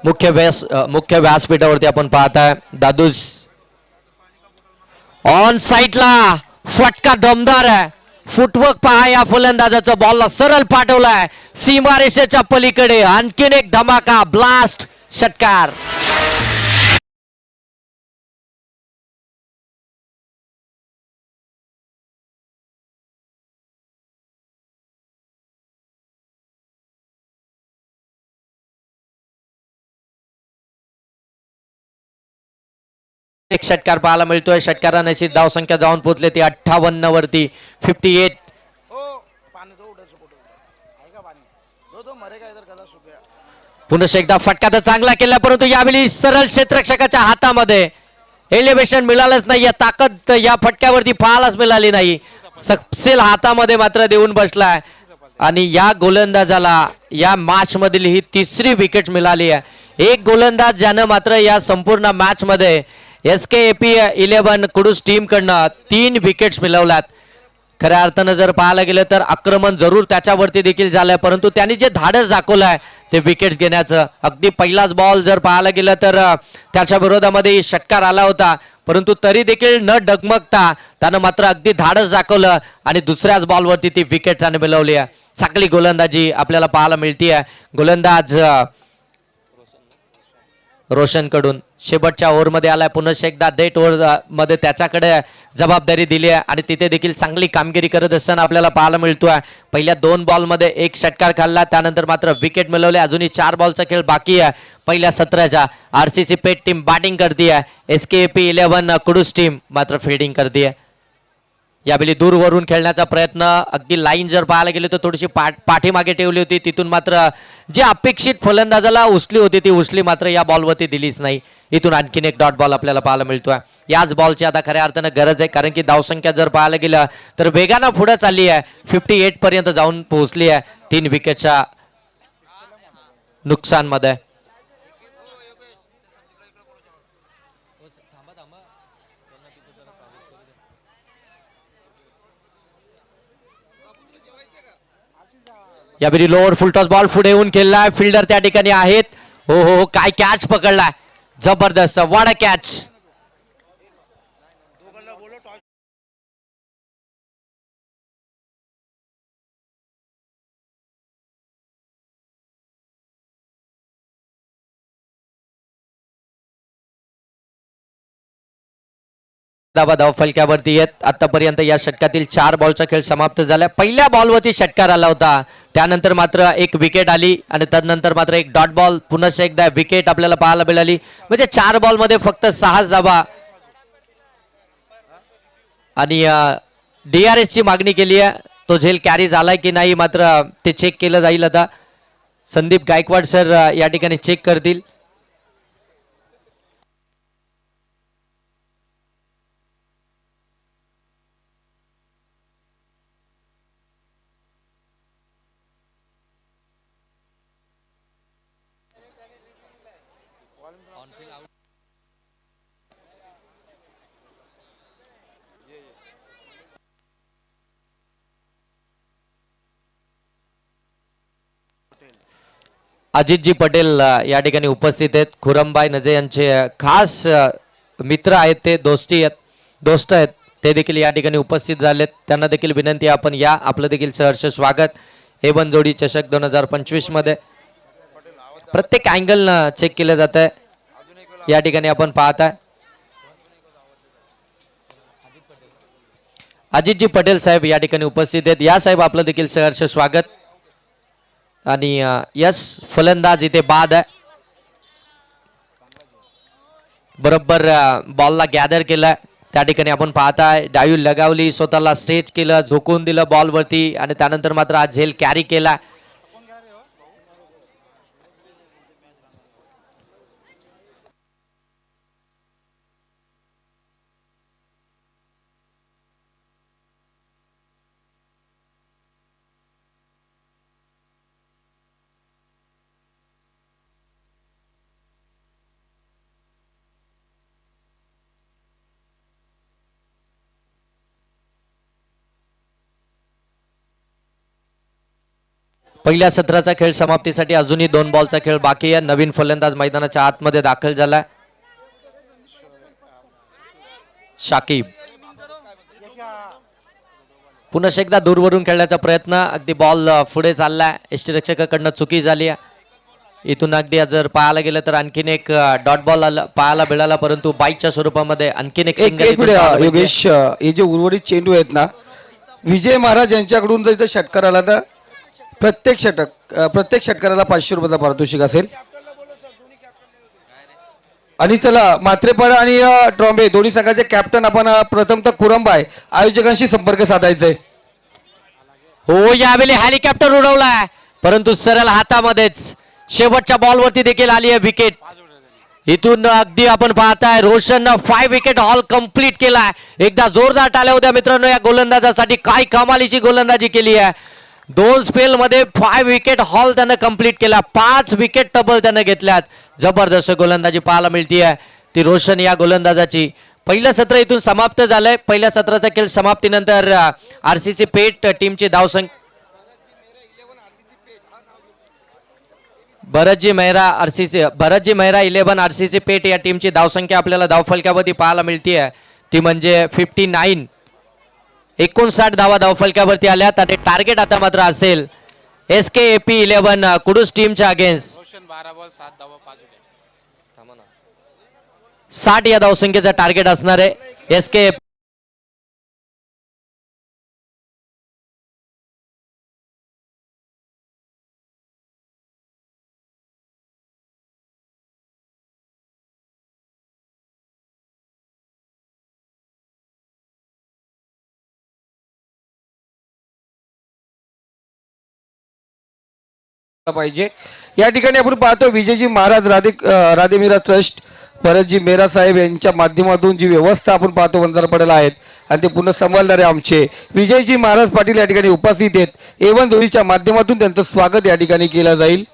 मुख्य व्यासपीठावरती आपण पाहताय दादूस ऑन साईडला फटका दमदार आहे. फुटवर्क पहा या फलंदाजाचा, बॉलला सरळ पाठवलाय सीमारेषेच्या पलीकडे, आणखीन एक धमाका ब्लास्ट, षटकार. एक षटकार पाहायला मिळतोय. षटकाराने धाव संख्या जाऊन पोहोचले ती 58 वरती. 58. पुन्हा एकदा फटका तर चांगला केला, परंतु यावेळी सरळ क्षेत्ररक्षकाच्या हातामध्ये एलिव्हेशन मिळालंच नाही. या ताकद या फटक्यावरती पाहायलाच मिळाली नाही. सपसेल हातामध्ये मात्र देऊन बसलाय आणि या गोलंदाजाला या मॅच मधील ही 3री विकेट मिळाली आहे. एक गोलंदाज ज्यानं मात्र या संपूर्ण मॅच मध्ये SKAP 11 कुडूस टीम कडनं 3 विकेट्स मिळवल्यात. खऱ्या अर्थानं जर पाहायला गेलं तर आक्रमण जरूर त्याच्यावरती देखील झालंय, परंतु त्यांनी जे धाडस दाखवलंय ते विकेट्स घेण्याचं. अगदी पहिलाच बॉल जर पाहायला गेलं तर त्याच्या विरोधामध्ये षटकार आला होता, परंतु तरी देखील न डगमगता त्यानं मात्र अगदी धाडस दाखवलं आणि दुसऱ्याच बॉलवरती ती विकेट त्याने मिळवली आहे. चांगली गोलंदाजी आपल्याला पाहायला मिळते. गोलंदाज रोशन कडून शेवटच्या ओव्हरमध्ये आलाय. पुन्हा एकदा डेट ओव्हर मध्ये त्याच्याकडे जबाबदारी दिली आहे आणि तिथे देखील चांगली कामगिरी करत असताना आपल्याला पाहायला मिळतोय. पहिल्या 2 बॉलमध्ये 1 षटकार खाल्ला, त्यानंतर मात्र विकेट मिळवले. अजूनही 4 बॉलचा खेळ बाकी आहे पहिल्या सत्राच्या. आरसीसी पेठ टीम बॅटिंग करते, SKAP 11 कुडूस टीम मात्र फिल्डिंग करते. यावेळी दूरवरून खेळण्याचा प्रयत्न, अगदी लाईन जर पाहायला गेले तर थोडीशी पाठीमागे ठेवली होती, तिथून मात्र जी अपेक्षित फलंदाजाला उचली होती ती उचली मात्र या बॉलवरती दिलीच नाही. इथून आणखीन एक डॉट बॉल आपल्याला पाहायला मिळतोय. याच बॉलची आता खऱ्या अर्थानं गरज आहे, कारण की धावसंख्या जर पाहायला गेलं तर वेगानं पुढे चालली आहे. 58 पर्यंत जाऊन पोहोचली आहे 3 विकेटच्या नुकसानमध्ये. यावेळी लोअर फुलटॉस बॉल पुढे येऊन खेळलाय. फिल्डर त्या ठिकाणी आहेत. हो हो, काय कॅच पकडलाय, जबरदस्त, व्हाट अ कॅच. धावा धावफलक्यावरती येत. आतापर्यंत या षटकातील 4 बॉलचा खेळ समाप्त झाला. पहिल्या बॉलवरती षटकार आला होता, त्यानंतर मात्र एक विकेट आली आणि त्यानंतर मात्र एक डॉट बॉल, पुन्हा एकदा विकेट आपल्याला पाहायला मिळाली. म्हणजे 4 बॉलमध्ये फक्त 6 धावा. आणि DRS ची मागणी केली आहे, तो झेल कॅरी झालाय की नाही मात्र ते चेक केलं जाईल. आता संदीप गायकवाड सर या ठिकाणी चेक करतील. अजितजी पटेल या ठिकाणी उपस्थित आहेत. खुरमबाई नजे यांचे खास मित्र आहेत, ते दोस्त आहेत, ते देखील या ठिकाणी उपस्थित झालेत. त्यांना देखील विनंती आहे आपण या, आपलं देखील सहर्ष स्वागत. A1 जोडी चषक 2025 मध्ये प्रत्येक अँगलनं चेक केलं जात आहे. या ठिकाणी आपण पाहताय अजितजी पटेल साहेब या ठिकाणी उपस्थित आहेत. या साहेब आपलं देखील सहर्ष स्वागत. आणि यस फलंदाज इथे बाद आहे. बरोबर बॉलला गॅदर केला, त्या ठिकाणी आपण पाहताय डायू लगावली, स्वतःला स्ट्रेच केलं, झोकून दिलं बॉलवरती आणि त्यानंतर मात्र आज झेल कॅरी केला. पहिल्या सत्राचा खेळ समाप्तीसाठी अजूनही 2 बॉलचा खेळ बाकी आहे. नवीन फलंदाज मैदानाच्या आतमध्ये दाखल झालाय, शाकिब. पुन्हा एकदा दूरवरून खेळण्याचा प्रयत्न, अगदी बॉल पुढे चाललाय, यष्टीरक्षकाकडनं चुकी झाली आहे. इथून अगदी जर पाहायला गेलं तर आणखीन एक डॉट बॉल पाहायला मिळाला, परंतु बाईकच्या स्वरूपामध्ये आणखीन एक सिंगल. योगेश, हे जे उर्वरित चेंडू आहेत ना, विजय महाराज यांच्याकडून जर इथं षटकार आला तर प्रत्येक षटकाराला 500 रुपयाचा पारितोषिक असेल. आणि चला, म्हात्रेपाडा आणि ट्रॉम्बे दोन्ही संघाचे कॅप्टन आपण प्रथमतः कुरंबाई आयोजकांशी संपर्क साधायचे. हो, यावेळी हेलिकॉप्टर उडवलाय, परंतु सरळ हातामध्येच शेवटच्या बॉलवरती देखील आली आहे विकेट. इथून अगदी आपण पाहताय रोशननं 5 विकेट हॉल कंप्लीट केलाय. एकदा जोरदार टाळ्या होत्या मित्रांनो या गोलंदाजासाठी. काय कमालीची गोलंदाजी केली आहे. 2 स्पेल मध्ये 5 विकेट हॉल त्यानं कंप्लीट केला. 5 विकेट टबल त्यानं घेतल्यात. जबरदस्त गोलंदाजी पाहायला मिळतीये ती रोशन या गोलंदाजाची. पहिलं सत्र इथून समाप्त झालंय. पहिल्या सत्राचा खेळ समाप्तीनंतर RCC पेठ टीमची धावसंख्या भरतजी मेहरा 11 RCC पेठ या टीमची धावसंख्या आपल्याला धावफलक्यावरती पाहायला मिळतीये, ती म्हणजे 59. 59 धावा धावफलक्यावरती आल्यात आणि टार्गेट आता मात्र असेल SKAP 11 कुडूस टीमच्या अगेन्स्ट 60 या धावसंख्येचं टार्गेट असणार आहे SKAP. पाहिजे. या ठिकाणी आपण पाहतो विजयजी महाराज राधे मीरा ट्रस्ट भरतजी मेहरा साहेब यांच्या माध्यमातून जी व्यवस्था आपण पाहतो वंजारपाड्याला आहेत आणि ते पुन्हा सांभाळणारे आमचे विजयजी महाराज पाटील या ठिकाणी उपस्थित आहेत. A1 जोडीच्या माध्यमातून त्यांचं स्वागत या ठिकाणी केलं जाईल.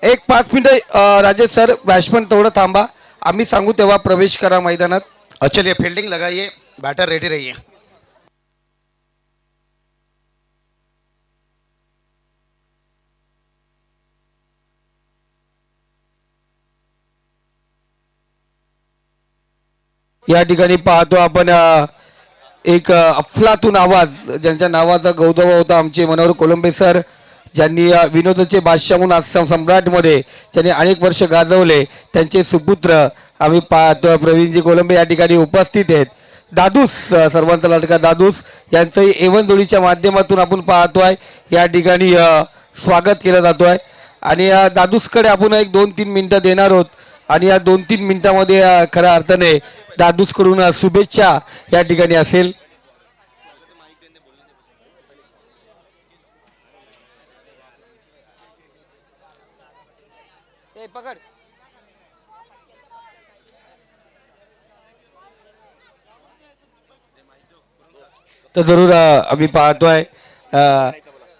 एक 5 मिनिटं राजेश सर, बॅट्समन थोडं थांबा, आम्ही सांगू तेव्हा प्रवेश करा मैदानात. चलिए फील्डिंग लगाइए, बैटर रेडी रहिए. या ठिकाणी पाहतो आपण एक अफलातून आवाज, ज्यांच्या नावाचा गौरव होता आमचे मनोहर कोलंबे सर, ज्यांनी विनोदाचे बादशाह म्हणून आसाम सम्राटमध्ये ज्यांनी अनेक वर्ष गाजवले, त्यांचे सुपुत्र आम्ही पाहतो प्रवीणजी कोलंबे या ठिकाणी उपस्थित आहेत. दादूस सर्वांचा लाडका दादूस यांचंही एवन जोडीच्या माध्यमातून आपण पाहतोय या ठिकाणी स्वागत केलं जातो आहे. आणि या दादूसकडे आपण एक 2-3 मिनिटं देणार आहोत आणि या 2-3 मिनिटांमध्ये खऱ्या अर्थाने दादूसकडून शुभेच्छा या ठिकाणी असेल. तर जरूर आम्ही पाहतोय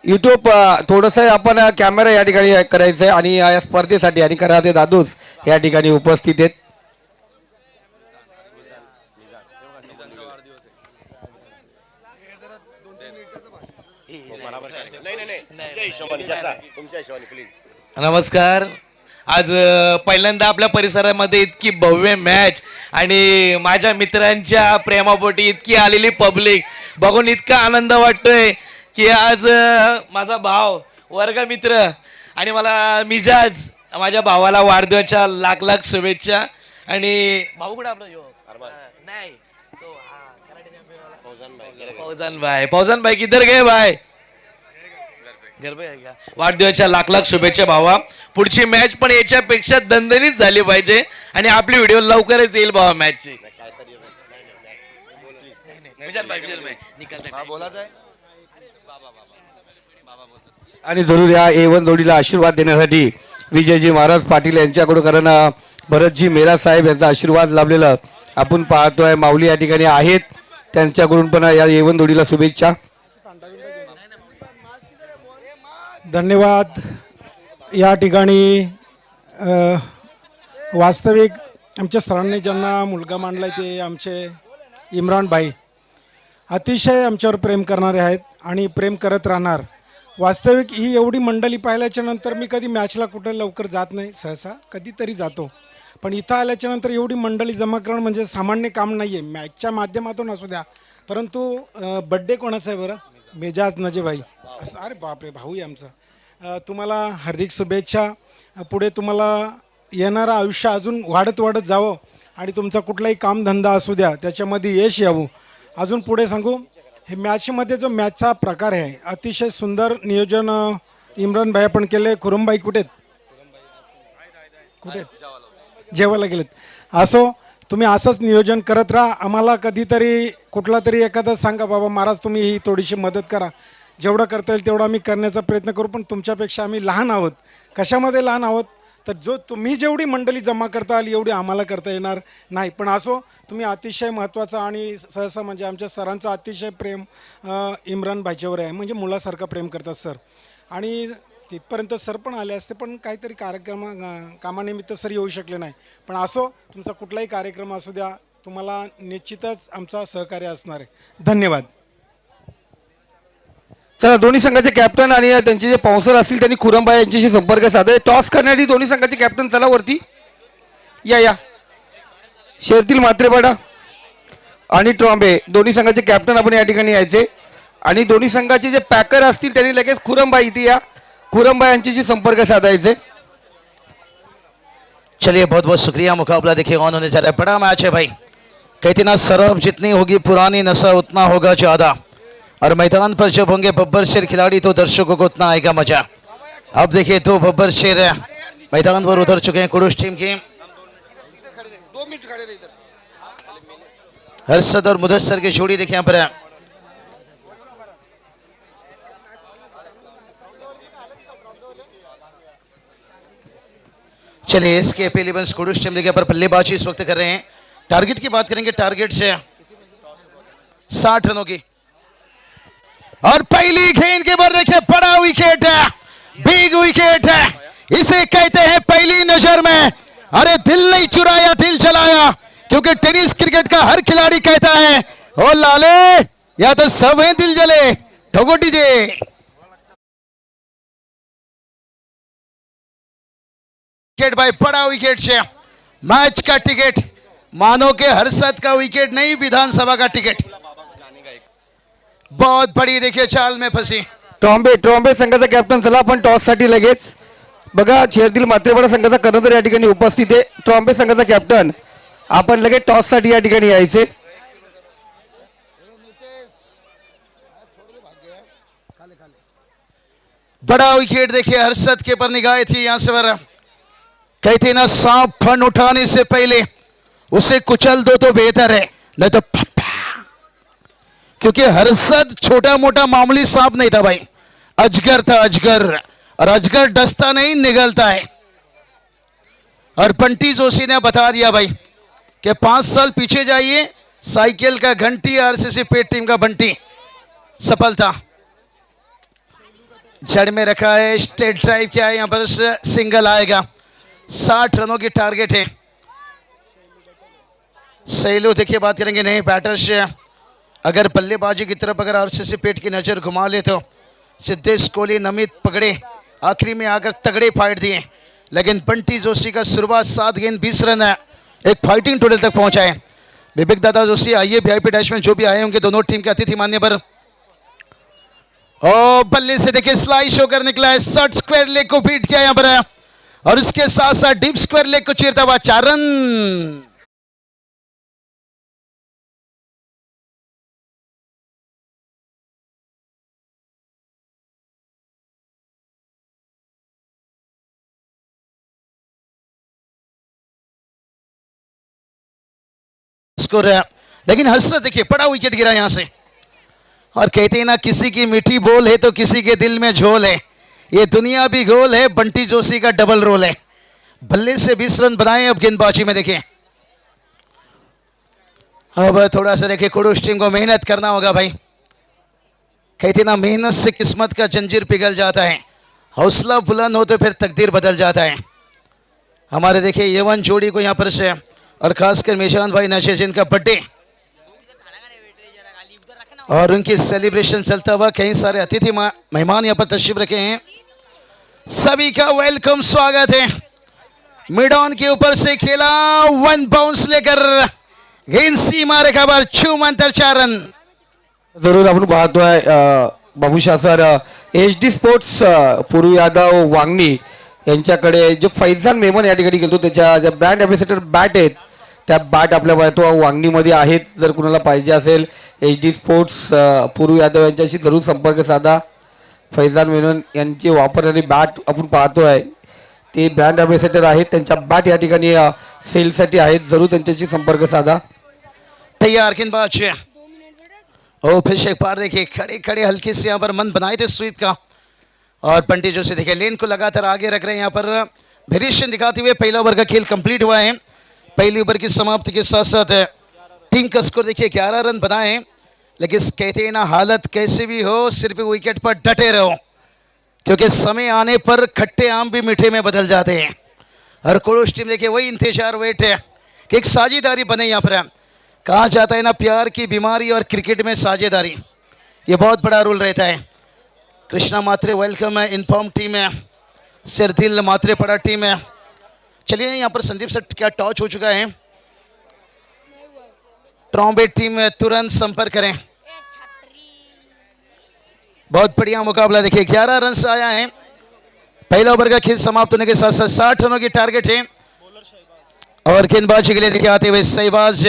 युट्यूब थोडंसं आपण कॅमेरा या ठिकाणी करायचं आहे आणि या स्पर्धेसाठी आणि कराते दादूस या ठिकाणी उपस्थित आहेत. नमस्कार. आज पहिल्यांदा आपल्या परिसरामध्ये इतकी भव्य मॅच आणि माझ्या मित्रांच्या प्रेमापोटी इतकी आलेली पब्लिक बघून इतका आनंद वाटतोय की आज माझा भाव वर्गमित्र आणि मला मिजाज माझ्या भावाला वाढदिवसाच्या लाख लाख शुभेच्छा. आणि भाऊ कुठे आपला नाही तो फौजान भाई किधर गए भाई घर पे आहे का? वाढदिवसाच्या लाख लाख शुभेच्छा भावा. पुढची मॅच पण याच्यापेक्षा दणदणीत झाली पाहिजे आणि आपली व्हिडिओ लवकरच येईल भावा मॅचची. आणि जरूर या एवन जोडीला आशीर्वाद देण्यासाठी विजयजी महाराज पाटील यांच्याकडून कारण भरतजी मेरा साहेब यांचा आशीर्वाद लाभलेला आपण पाहतोय. माऊली या ठिकाणी आहेत, त्यांच्याकडून पण या एवन जोडीला शुभेच्छा. धन्यवाद. या ठिकाणी वास्तविक आमच्या सरांनी ज्यांना मुलगा मांडला ते आमचे इम्रान भाई अतिशय आमच्यावर प्रेम करणारे आहेत आणि प्रेम करत राहणार. वास्तविक ही एवढी मंडळी पाहिल्याच्या नंतर मी कधी मॅचला कुठे लवकर जात नाही, सहसा कधीतरी जातो, पण इथं आल्याच्या नंतर एवढी मंडळी जमा करणं म्हणजे सामान्य काम नाही आहे. मॅचच्या माध्यमातून असू द्या, परंतु बड्डे कोणाचा आहे बरं? मेजाज नजेभाई. असं अरे बापरे, भाऊ आहे आमचा. तुम्हाला हार्दिक शुभेच्छा. पुढे तुम्हाला येणारं आयुष्य अजून वाढत वाढत जावं आणि तुमचा कुठलाही कामधंदा असू द्या त्याच्यामध्ये यश यावं. अजून पुढे सांगू, हे मॅचमध्ये जो मॅचचा प्रकार आहे अतिशय सुंदर नियोजन इम्रान भाई आपण केलं आहे. खुरमबाई कुठे जेवायला गेलेत. असो, तुम्ही असंच नियोजन करत राहा. आम्हाला कधीतरी कुठला तरी एखादा सांगा बाबा महाराज तुम्ही ही थोडीशी मदत करा. जेवढं करता येईल तेवढं आम्ही करण्याचा प्रयत्न करू, पण तुमच्यापेक्षा आम्ही लहान आहोत. कशामध्ये लहान आहोत तर जो तुम्ही जेवढी मंडळी जमा करता आली एवढी आम्हाला करता येणार नाही. पण असो, तुम्ही अतिशय महत्त्वाचा आणि सहसा म्हणजे आमच्या सरांचं अतिशय प्रेम इम्रान भाईच्यावर आहे, म्हणजे मुलासारखं प्रेम करतात सर. आणि तिथपर्यंत सर पण आले असते, पण काहीतरी कामानिमित्त सर येऊ शकले नाही. पण असो, तुमचा कुठलाही कार्यक्रम असू द्या, तुम्हाला निश्चितच आमचा सहकार्य असणार आहे. धन्यवाद. चला, दोन्ही संघाचे कॅप्टन आणि त्यांचे जे पावसर असतील त्यांनी खुरमबाई यांच्याशी संपर्क साधा. टॉस करण्यासाठी दोन्ही संघाचे कॅप्टन चला वरती या शेरतील म्हात्रेपाडा आणि ट्रॉम्बे दोन्ही संघाचे कॅप्टन आपण या ठिकाणी यायचे. आणि दोन्ही संघाचे जे पॅकर असतील त्यांनी लगेच खुरमबाई इथे या, खुरमबाई यांच्याशी संपर्क साधायचे. चलिए बहुत बहुत शुक्रिया. मुकाबला देखिए कौन होने जा रहा है. बड़ा मैच है भाई. कहती ना सरब जितनी होगी पुरानी नशा उतना होगा ज्यादा, और मैदान पर जब होंगे बब्बर शेर खिलाड़ी तो दर्शकों को उतना आएगा मजा. अब देखिए तो बब्बर शेर मैदान पर उतर चुके हैं कुरुश टीम के. हर्षद और मुदस्सर की जोड़ी देखिए यहाँ पर. चलिए इसके पहले कुरुश टीम देखिए पर बल्लेबाजी इस वक्त कर रहे हैं. टारगेट की बात करेंगे, टारगेट से 60 रनों की. और पहली गेंद के बाद देखिए बड़ा विकेट है, बिग विकेट है. इसे कहते हैं पहली नजर में अरे दिल नहीं चुराया दिल जलाया, क्योंकि टेनिस क्रिकेट का हर खिलाड़ी कहता है ओ लाले या तो सब है दिल जले ठोकोटी दे. विकेट भाई, बड़ा विकेट से मैच का टिकट मानो के हर्षद का विकेट नहीं, विधानसभा का टिकट. बहुत बड़ी देखिए चाल में फंसी. ट्रॉम्बे संघाचा कॅप्टन चला आपण टॉस साठी लगेच बघा. शेरतील मात्रेपाडा संघाचा कर्णधार या ठिकाणी उपस्थित आहे. ट्रॉम्बे संघाचा कॅप्टन आपण लगेच टॉस साठी या ठिकाणी यायचे. बड़ा विकेट देखिए हर्षद के पर निगाह थी यहां से पर कहते ना सांप फन उठाने से पहले उसे कुचल दो तो बेहतर है, नहीं तो क्योंकि हर्षद छोटा मोटा मामूली सांप नहीं था भाई, अजगर था अजगर, और अजगर डसता नहीं निगलता है। और बंटी जोशी ने बता दिया भाई कि 5 साल पीछे जाइए, साइकिल का घंटी आरसीसी पेट टीम का बंटी सफलता जड़ में रखा है। स्टेट ड्राइव क्या है, यहां पर सिंगल आएगा, 60 रनों की टारगेट है। सैलू देखिए बात करेंगे नहीं बैटर्स, अगर बल्लेबाजी की तरफ अगर आरसीसी पेट की नजर घुमा ले तो सिद्धेश कोहली नमित पकड़े, आखिरी में आकर तगड़े फाइट दिए, लेकिन बंटी जोशी का शुरुआत 7 गेंद 20 रन है, एक फाइटिंग टोटल तक पहुंचा है। विवेक दादा जोशी आइए वीआईपी डैश में जो भी आए होंगे दोनों टीम के अतिथि मान्य पर। ओ बल्ले से देखिए स्लाइस होकर निकला है, शॉर्ट स्क्वायर लेग को बीट किया यहां पर है, और उसके साथ साथ डीप स्क्वायर लेग को चीरता हुआ 4 रन। स्कोर है, लेकिन हर्षद देखिए बड़ा विकेट गिरा यहां से, और कहते हैं ना किसी की मीठी बोल है तो किसी के दिल में झोल है, ये दुनिया भी गोल है, बंटी जोशी का डबल रोल है। बल्ले से 20 रन बनाए, अब गेंदबाजी में देखिए अब थोड़ा सा देखिए कुडूस टीम को मेहनत करना होगा भाई, कहते ना मेहनत से किस्मत का जंजीर पिघल जाता है, हौसला बुलंद हो तो फिर तकदीर बदल जाता है। हमारे देखिए यवन जोड़ी को यहाँ पर से, और खासकर मेशान भाई नशे जिनका बर्थडे और उनकी सेलिब्रेशन चलता हुआ, कई सारे अतिथि मेहमान यहाँ पर तशरीफ रखे हैं, सभी का वेलकम स्वागत है। मिड ऑन के ऊपर से खेला, 1 बाउंस लेकर गेंद सीमा रेखा पर छूम अंतर 4 रन। जरूर आपण पाहतोय बाबूशाह सर, HD स्पोर्ट्स पूर्वी यादव वांगणी यांच्याकडे जो फैजान मेमन या ठिकाणी गेलो, त्याच्या ज्या ब्रँड अँबॅसेडर बॅट आहेत त्या बॅट आपल्या पाहतो वांगणीमध्ये आहेत, जर कुणाला पाहिजे असेल HD स्पोर्ट्स पूर्वी यादव यांच्याशी जरूर संपर्क साधा। फैजान मेमन यांची वापरणारी बॅट आपण पाहतोय ते ब्रँड अँबॅसेडर आहेत, त्यांच्या बॅट या ठिकाणी सेलसाठी आहेत, जरूर त्यांच्याशी संपर्क साधा। तैयार गेंदबाज ओ फिर से एक बार देखिए खड़े खड़े हल्के से यहाँ पर मन बनाए थे स्वीप का, और पंटी जो से देखिए लेन को लगातार आगे रख रहे हैं, यहाँ पर वेरिएशन दिखाते हुए पहला ओवर का खेल कंप्लीट हुआ है। पहली ओवर की समाप्ति के साथ साथ टीम का स्कोर देखिए 11 रन बनाए हैं, लेकिन कहते हैं ना हालत कैसे भी हो सिर्फ विकेट पर डटे रहो, क्योंकि समय आने पर खट्टे आम भी मीठे में बदल जाते हैं। हर कोडोस टीम देखिए वही इंतजार वेट है कि एक साझेदारी बने। यहाँ पर कहा जाता है ना प्यार की बीमारी और क्रिकेट में साझेदारी, ये बहुत बड़ा रोल रहता है। कृष्णा मात्रे वेलकम है, इन्फॉर्म टीम है, सिरदिल मात्रे पड़ा टीम है। चलिए यहाँ पर संदीप सर क्या टॉच हो चुका है, ट्रॉम्बे टीम में तुरंत संपर्क करें। बहुत बढ़िया मुकाबला देखिए, 11 रन से आया है। पहला ओवर का खेल समाप्त होने के साथ साथ 60 रनों की टारगेट है, और गेंदबाजी के लिए देखिए आते हुए सहबाज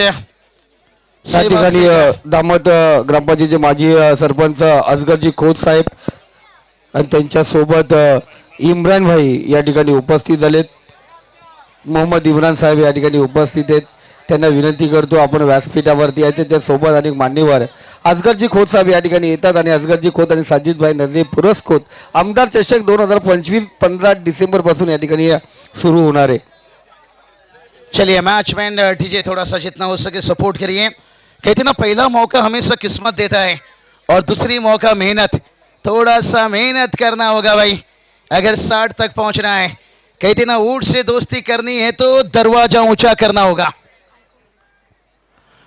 त्या ठिकाणी दामद ग्रामपंचायतीचे माजी सरपंच असगरजी खोत साहेब आणि त्यांच्या सोबत इम्रान भाई या ठिकाणी उपस्थित झालेत। मोहम्मद इम्रान साहेब या ठिकाणी उपस्थित आहेत, त्यांना विनंती करतो आपण व्यासपीठावरती यायचे, त्यासोबत अनेक मान्यवर असगरजी खोत साहेब या ठिकाणी येतात, आणि असगरजी खोत आणि साजिद भाई नजरे पुरस खोत आमदार चषक 2025 15 डिसेंबर पासून या ठिकाणी सुरू होणार आहे। चलिए मैचमैन डीजे थोड़ा सा जितना हो सके सपोर्ट करिए। कहते ना पहला मौका हमेशा किस्मत देता है, और दूसरी मौका मेहनत, थोड़ा सा मेहनत करना होगा भाई अगर 60 तक पहुंचना है। कहते ना ऊंट से दोस्ती करनी है तो दरवाजा ऊंचा करना होगा।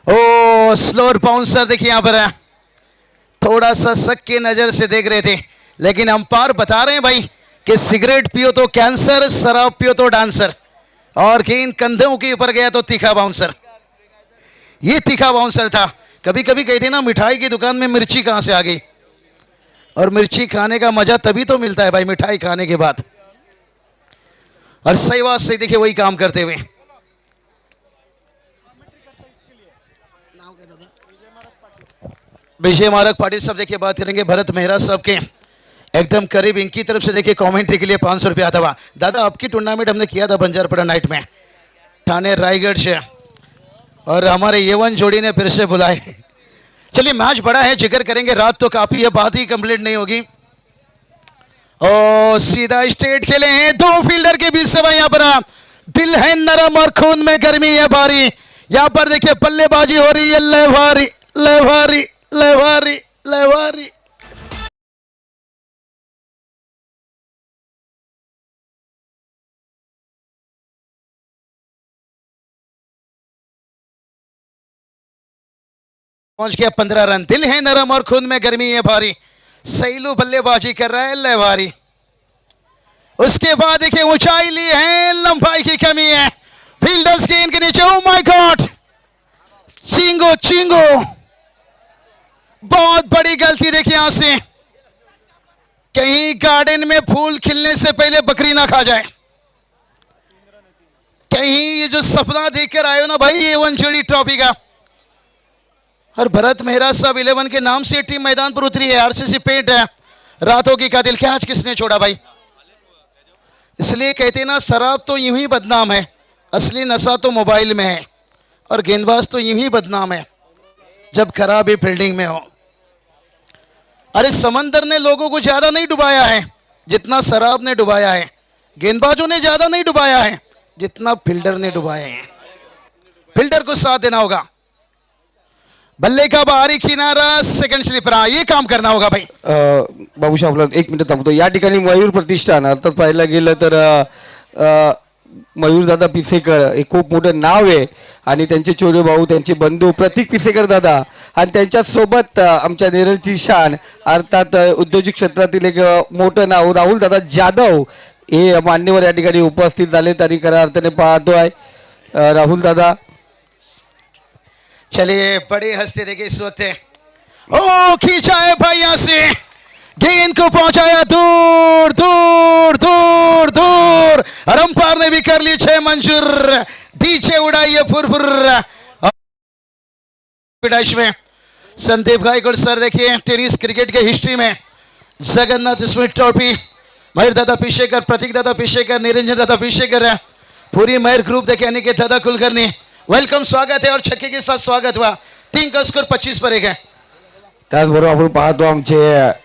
ओ स्लोर बाउंसर देखिए यहाँ पर है, थोड़ा सा शक की नजर से देख रहे थे, लेकिन अंपायर बता रहे हैं भाई कि सिगरेट पियो तो कैंसर, शराब पियो तो डांसर, और गेंद कंधों के ऊपर गया तो तीखा बाउंसर। ये तीखा बाउंसर था। कभी कभी कहते ना मिठाई की दुकान में मिर्ची कहां से आ गई, और मिर्ची खाने का मजा तभी तो मिलता है भाई मिठाई खाने के बाद। और सही बात से देखिए वही काम करते हुए विजय मारक पाटिल साहब देखिए बात करेंगे भरत मेहरा साहब के एकदम करीब इनकी तरफ से देखिए कमेंट्री के लिए 500 रुपया आता हुआ। दादा आपकी टूर्नामेंट हमने किया था बंजारपड़ा नाइट में ठाणे रायगढ़ से, और हमारे ये1 जोड़ी ने फिर से बुलाए। चलिए मैच बड़ा है, जिक्र करेंगे रात तो काफी है, बात ही कंप्लीट नहीं होगी। और सीधा स्ट्रेट खेले हैं, दो फील्डर के बीच से भाई यहाँ पर दिल है नरम और खून में गर्मी है भारी। यहाँ पर देखिए बल्लेबाजी हो रही है, लहवारी लहवारी लहवारी लहवारी। पहुंच गया 15 रन। दिल है नरम और खून में गर्मी है भारी। सैलू बल्लेबाजी कर रहा है, लहवारी। उसके बाद देखिए ऊंचाई ली है, लंबाई की कमी है, फील्डर्स के इनके नीचे। ओ माय गॉड, चिंगो चिंगो, बहुत बड़ी गलती देखिए यहां से। कहीं गार्डन में फूल खिलने से पहले बकरी ना खा जाए। कहीं ये जो सपना देखकर आए हो ना भाई, ये A1 ट्रॉफी का, और भरत मेहरा साहब 11 के नाम से टीम मैदान पर उतरी है। आरसीसी पेंट है, रातों की कातिल। क्या आज किसने छोड़ा भाई? इसलिए कहते ना, शराब तो यूं ही बदनाम है, असली नशा तो मोबाइल में है, और गेंदबाज तो यूं ही बदनाम है जब खराबी फील्डिंग में हो। अरे समंदर ने लोगों को ज्यादा नहीं डुबाया है जितना शराब ने डुबाया है, गेंदबाजों ने ज्यादा नहीं डुबाया है जितना फील्डर ने डुबाए हैं। फील्डर को साथ देना होगा। बल्ले का बाहरी किनारा, सेकंड स्लिपर, ये काम करना होगा भाई। बाबूशा आपला 1 मिनिट थांबतो। या ठिकाणी मयूर प्रतिष्ठान अर्थात पाहायला गेलं तर मयूरदादा पिसेकर हे खूप मोठं नाव आहे, आणि त्यांचे चोरे भाऊ, त्यांचे बंधू प्रतीक पिसेकर दादा, आणि त्यांच्यासोबत आमच्या नेरळची शान अर्थात उद्योजक क्षेत्रातील एक मोठं नाव राहुल दादा जाधव हे मान्यवर या ठिकाणी उपस्थित झालेत, आणि खऱ्या अर्थाने पाहतोय राहुल दादा। चलिए बड़ी हस्ती देखिए इस वक्त है। ओ खींचा है भाई यहां से, गेंद को पहुंचाया दूर दूर दूर दूर, और अंपायर ने भी कर ली 6 मंजूर। डीजे उड़ाई है फुरफुर में। संदीप गायकवाड़ सर देखिए टेनिस क्रिकेट के हिस्ट्री में जगन्नाथ स्मिथ ट्रॉफी, मयूर दादा पिशेकर, प्रतीक दादा पिशेकर, निरंजन दादा पिशेकर, पूरी मयूर ग्रुप देखिए, अनिकेत दादा कुलकर्णी, वेलकम, स्वागत है, और छक्के के साथ स्वागत हुआ। टीम का स्कोर 25 पर 1 है। त्याचबरोबर आपण पाहतो आमचे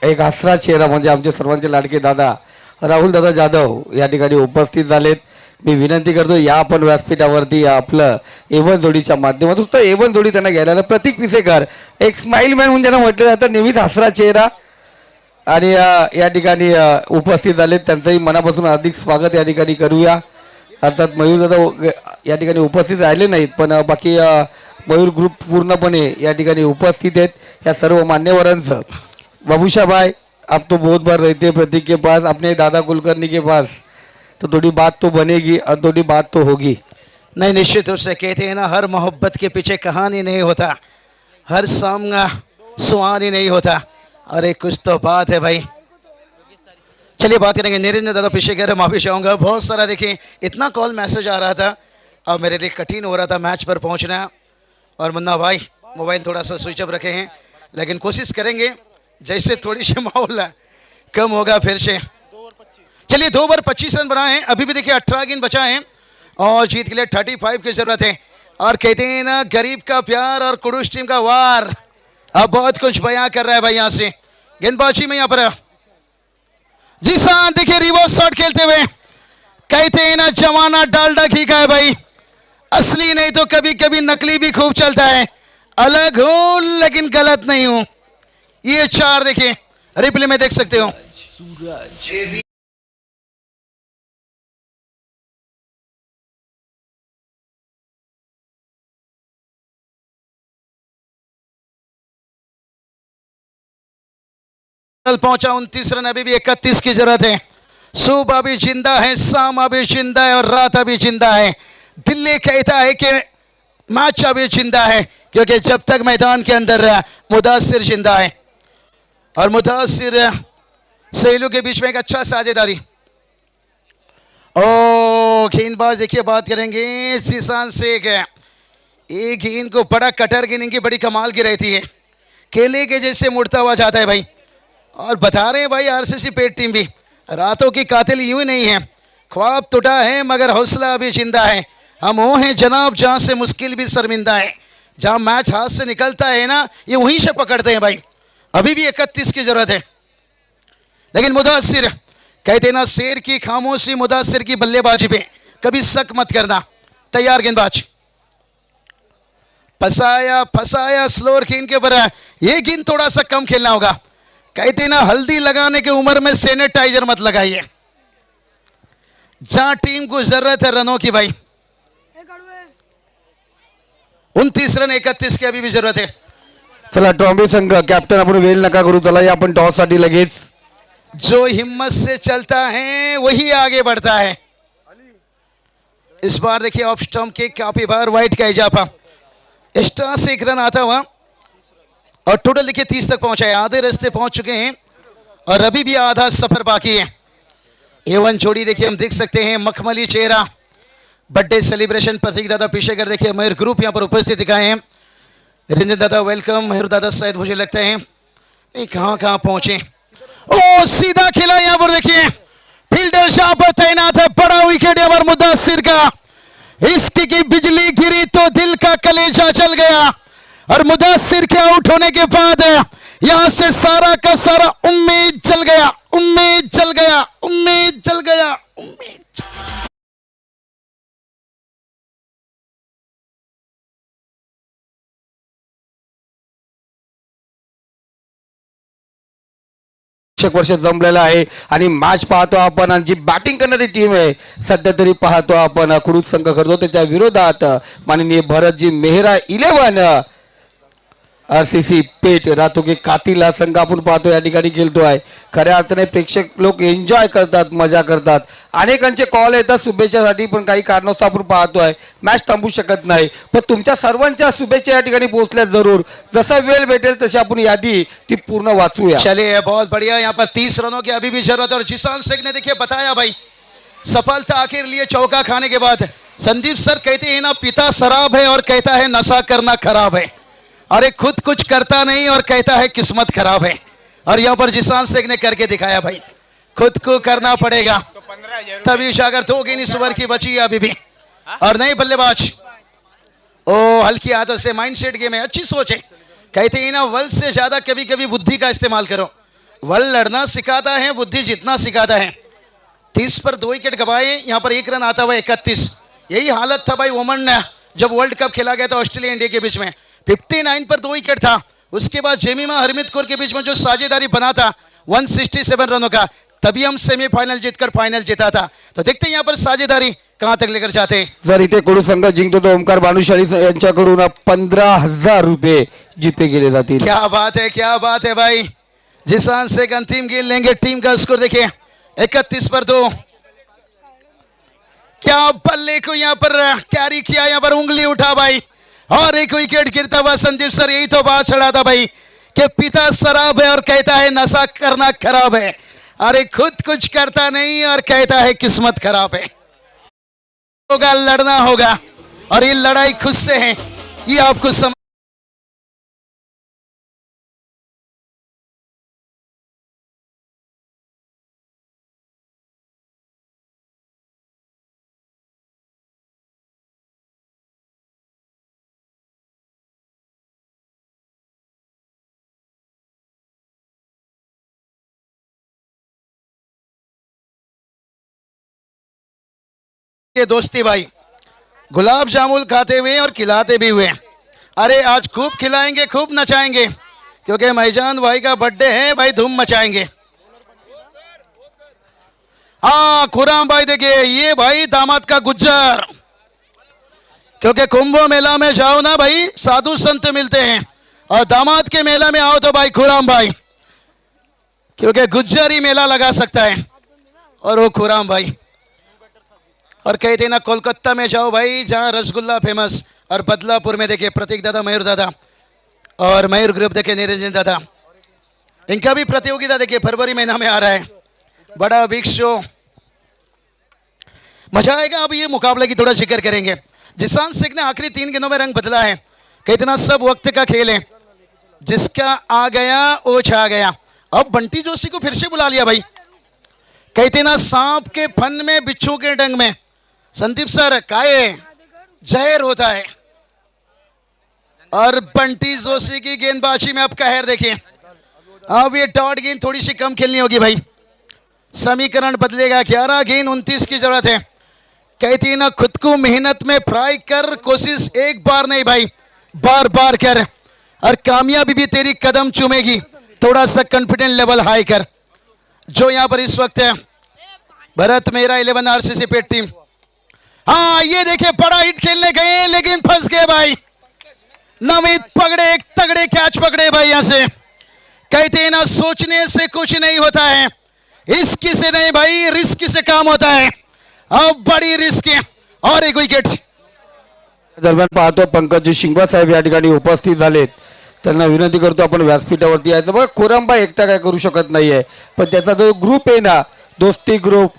एक आसरा चेहरा म्हणजे आमचे सर्वांचे लाडके दादा राहुल दादा जाधव या ठिकाणी उपस्थित झालेत। मी विनंती करतो या आपण व्यासपीठावरती आपलं A1 जोडीच्या माध्यमातून तर A1 जोडी त्यांना घ्यायला प्रतीक पिसेकर एक स्माइल मॅन म्हणून ज्यांना म्हटलं जातं, नेहमीच हसरा चेहरा, आणि या ठिकाणी उपस्थित झालेत। त्यांचंही मनापासून हार्दिक स्वागत या ठिकाणी करूया। अर्थात मयूर दादा या ठिकाणी उपस्थित राहिले नाहीत, पण बाकी मयूर ग्रुप पूर्णपणे या ठिकाणी उपस्थित आहेत। या सर्व मान्यवरांचं बाबूशा भाई, आप तो बहुत बार रहते हैं प्रतीक के पास, अपने दादा कुलकर्णी के पास, तो थोड़ी बात तो बनेगी और थोड़ी बात तो होगी। नहीं, निश्चित रूप से कहते हैं ना, हर मोहब्बत के पीछे कहानी नहीं होता, हर सामना सुहानी नहीं होता। अरे कुछ तो बात है भाई। चलिए बात करेंगे निरंजन दादा पिशेकर। माफी चाहूँगा, बहुत सारा देखिए इतना कॉल मैसेज आ रहा था, अब मेरे लिए कठिन हो रहा था मैच पर पहुँचना। और मुन्ना भाई मोबाइल थोड़ा सा स्विच ऑफ रखे हैं, लेकिन कोशिश करेंगे जैसे थोड़ी सी माहौल कम होगा फिर से। चलिए 2 ओवर 25 रन बनाए हैं, अभी भी देखिए 18 गेंद बचा है, और जीत के लिए 35 की जरूरत है। और कहते हैं ना, गरीब का प्यार और कुडूस टीम का वार, अब बहुत कुछ बयां कर रहा है भाई। यहाँ से गेंदबाजी में यहाँ पर जी सान देखिए रिवर्स शॉट खेलते हुए। कहते हैं ना, जमाना डालडा घी का है भाई, असली नहीं तो कभी कभी नकली भी खूब चलता है। अलग हूं लेकिन गलत नहीं हूं। ये 4 देखिए रिप्ले में देख सकते हो। पहुंचा 29 रन, अभी भी 31 की जरूरत है। सुबह भी जिंदा है, शाम भी जिंदा है, और रात भी जिंदा है। दिल्ली कहता है कि मैच अभी जिंदा है, क्योंकि जब तक मैदान के अंदर मुदासिर जिंदा है, और मुदासिर सहेलू के बीच में एक अच्छा साझेदारी। ओ गेंदबाज देखिए, बात करेंगे जीसान शेख है। एक गेंद को बड़ा कटर गिनिंग की बड़ी कमाल की रहती है, केले के जैसे मुड़ता हुआ जाता है भाई। और बता रहे हैं भाई आरसीसी पेट टीम भी, रातों की कातिल यूं ही नहीं है, ख्वाब टूटा है मगर हौसला अभी जिंदा है। हम वो हैं जनाब जहां से मुश्किल भी शर्मिंदा है, जहां मैच हाथ से निकलता है ना ये वहीं से पकड़ते हैं भाई। अभी भी 31 की जरूरत है, लेकिन मुदासिर कहते ना शेर की खामोशी मुदासिर की बल्लेबाजी पे कभी शक मत करना। तैयार गेंदबाज, फसाया फसाया स्लोअर गेंद के ऊपर, ये गेंद थोड़ा सा कम खेलना होगा। कहते ना हल्दी लगाने की उम्र में सैनिटाइजर मत लगाइए, जहां टीम को जरूरत है रनों की भाई। 29 रन 31 की अभी भी जरूरत है। चला ट्रॉम्बे संघ कॅप्टन आपण वेळ नका करू, चला या आपण टॉस साठी लगेच। जो हिम्मत से चलता है वही आगे बढ़ता है। इस बार देखिए ऑफ स्टंप के काफी बार वाइट का इजाफा, एक्स्ट्रा से 1 रन आता हुआ और टोटल देखिए 30 तक पहुंचा है, आधे रास्ते पहुंच चुके हैं और अभी भी आधा सफर बाकी है। एवन जोड़ी देखिए हम देख सकते हैं, मखमली चेहरा, बर्थडे सेलिब्रेशन प्रतीक दादा पीछे कर देखिए मयूर ग्रुप यहाँ पर उपस्थित दिखाए हैं। रंजन दादा वेलकम, मयूर दादा शायद मुझे लगता है कहाँ कहाँ पहुंचे। ओ सीधा खिला यहाँ पर देखिए, फील्डर यहाँ पर तैनात है, बड़ा विकेट यहाँ पर मुद्दासिर का, इसकी की बिजली गिरी तो दिल का कलेजा चल गया और मुद्दासिर के आउट होने के बाद यहां से सारा का सारा उम्मीद जल गया, उम्मीद जल गया, उम्मीद जल गया, उम्मीद जल गया। वर्ष जमलेला आहे आणि मॅच पाहतो आपण आणि जी बॅटिंग करणारी टीम आहे सध्या तरी पाहतो आपण कुरुद संघ करतो, त्याच्या विरोधात माननीय भरतजी मेहरा 11 आरसीसी पेट रातों के कातिल संघ आपण पाहतो या ठिकाणी खेळतोय। खऱ्या अर्थाने प्रेक्षक लोक एन्जॉय करतात, मजा करतात, अनेकांचे कॉल येतात शुभेच्छासाठी, पण काही कारणास्तव आपण पाहतोय मॅच थांबू शकत नाही, पण तुमच्या सर्वांच्या शुभेच्छा या ठिकाणी पोहोचल्या जरूर, जसा वेळ भेटेल तशी आपण यादी ती पूर्ण वाचूया। चलिए बहुत बढ़िया, यहाँ पर 30 रनों की अभी भी जरूरत है और जिसान शेख ने देखिए बताया भाई सफलता आखिर लिए चौका खाने के बाद। संदीप सर कहते हैं ना पिता शराब है और कहता है नशा करना खराब है, अरे खुद कुछ करता नहीं और कहता है किस्मत खराब है, और यहाँ पर जिसान शेख ने करके दिखाया भाई, खुद को करना पड़ेगा तभी जाकर 2 गेंद इस ओवर की बची है अभी भी। और नहीं बल्लेबाज ओ हल्की आदत से माइंडसेट गेम है, अच्छी सोच है। कहते हैं ना वल से ज्यादा कभी कभी बुद्धि का इस्तेमाल करो, वल लड़ना सिखाता है, बुद्धि जितना सिखाता है। 30 पर 2 विकेट गवाए, यहाँ पर 1 रन आता हुआ 31। यही हालत था भाई ओमन जब वर्ल्ड कप खेला गया था ऑस्ट्रेलिया इंडिया के बीच में, 59 पर 2 विकेट था। उसके बाद जेमिमा हरमित कौर के बीच में जो साझेदारी बना था 167 रनों का, तभी हम सेमीफाइनल जीतकर फाइनल जीता था। तो देखते हैं यहाँ पर साझेदारी कहां तक लेकर जाते हैं। जर इथे कुरु संघ जिंकतो तो ओमकार भानुशाली यांच्याकडून 15,000 रुपये जीते गेले जातील। क्या बात है, क्या बात है भाई, जिसान से एक अंतिम गेंद लेंगे। टीम का स्कोर देखिए 31 पर 2। क्या बल्ले को यहाँ पर कैरी किया, यहाँ पर उंगली उठा भाई और एक विकेट गिरता हुआ। संदीप सर यही तो बात चढ़ा था भाई कि पिता शराब है और कहता है नशा करना खराब है, अरे खुद कुछ करता नहीं और कहता है किस्मत खराब है। होगा लड़ना होगा और ये लड़ाई खुद से है, ये आपको समझ के दोस्ती भाई गुलाब जामुन खाते हुए और खिलाते भी हुए। अरे आज खूब खिलाएंगे, खूब नचाएंगे, क्योंकि मैजान भाई का बर्थडे है भाई, धूम मचाएंगे। हाँ खुराम भाई देखिए ये भाई दामाद का गुज्जर, क्योंकि कुंभ मेला में जाओ ना भाई साधु संत मिलते हैं, और दामाद के मेला में आओ तो भाई खुराम भाई, क्योंकि गुज्जर ही मेला लगा सकता है और वो खुराम भाई। और कहते ना कोलकाता में जाओ भाई जहां रसगुल्ला फेमस, और बदलापुर में देखिए प्रतीक दादा, मयूर दादा और मयूर ग्रुप देखिए निरंजन दादा, इनका भी प्रतियोगिता देखिए फरवरी महीना में आ रहा है, बड़ा बिग शो, मजा आएगा। अब ये मुकाबले की थोड़ा जिक्र करेंगे। जिसान शेख ने आखिरी 3 गेंदों में रंग बदला है, कहते ना सब वक्त का खेल है, जिसका आ गया वो छा गया। अब बंटी जोशी को फिर से बुला लिया भाई, कहते ना सांप के फन में बिच्छू के डंग में। संदीप सर काय जहर होता है। और बंटी जोशी की गेंदबाजी में अब कहर देखिए। अब ये डॉट गेंद थोड़ी सी कम खेलनी होगी भाई, समीकरण बदलेगा। 11 गेंद 29 की जरूरत है। कहती ना खुद को मेहनत में फ्राई कर, कोशिश एक बार नहीं भाई बार बार कर, और कामयाबी भी तेरी कदम चूमेगी। थोड़ा सा कॉन्फिडेंट लेवल हाई कर। जो यहां पर इस वक्त है भरत मेहरा 11 आरसीसी पेट टीम। हाँ ये देखिए बड़ा हिट खेलने गए लेकिन फंस गए भाई। नवनीत पकड़े, एक तगड़े कैच पकड़े भाई। यहां से कहते हैं ना सोचने से कुछ नहीं होता है, इसकी से नहीं भाई रिस्क से काम होता है। अब बड़ी रिस्क है और एक विकेट। दरम्यान पाहतो पंकज शिंगवा साहेब या ठिकाणी उपस्थित झालेत, त्यांना विनंती करतो आपण व्यासपीठावरती यायचं. बघा कोरंबा एकटा काय करू शकत नाहीये, पण त्याचा जो ग्रुप आहे ना, दोस्ती ग्रुप,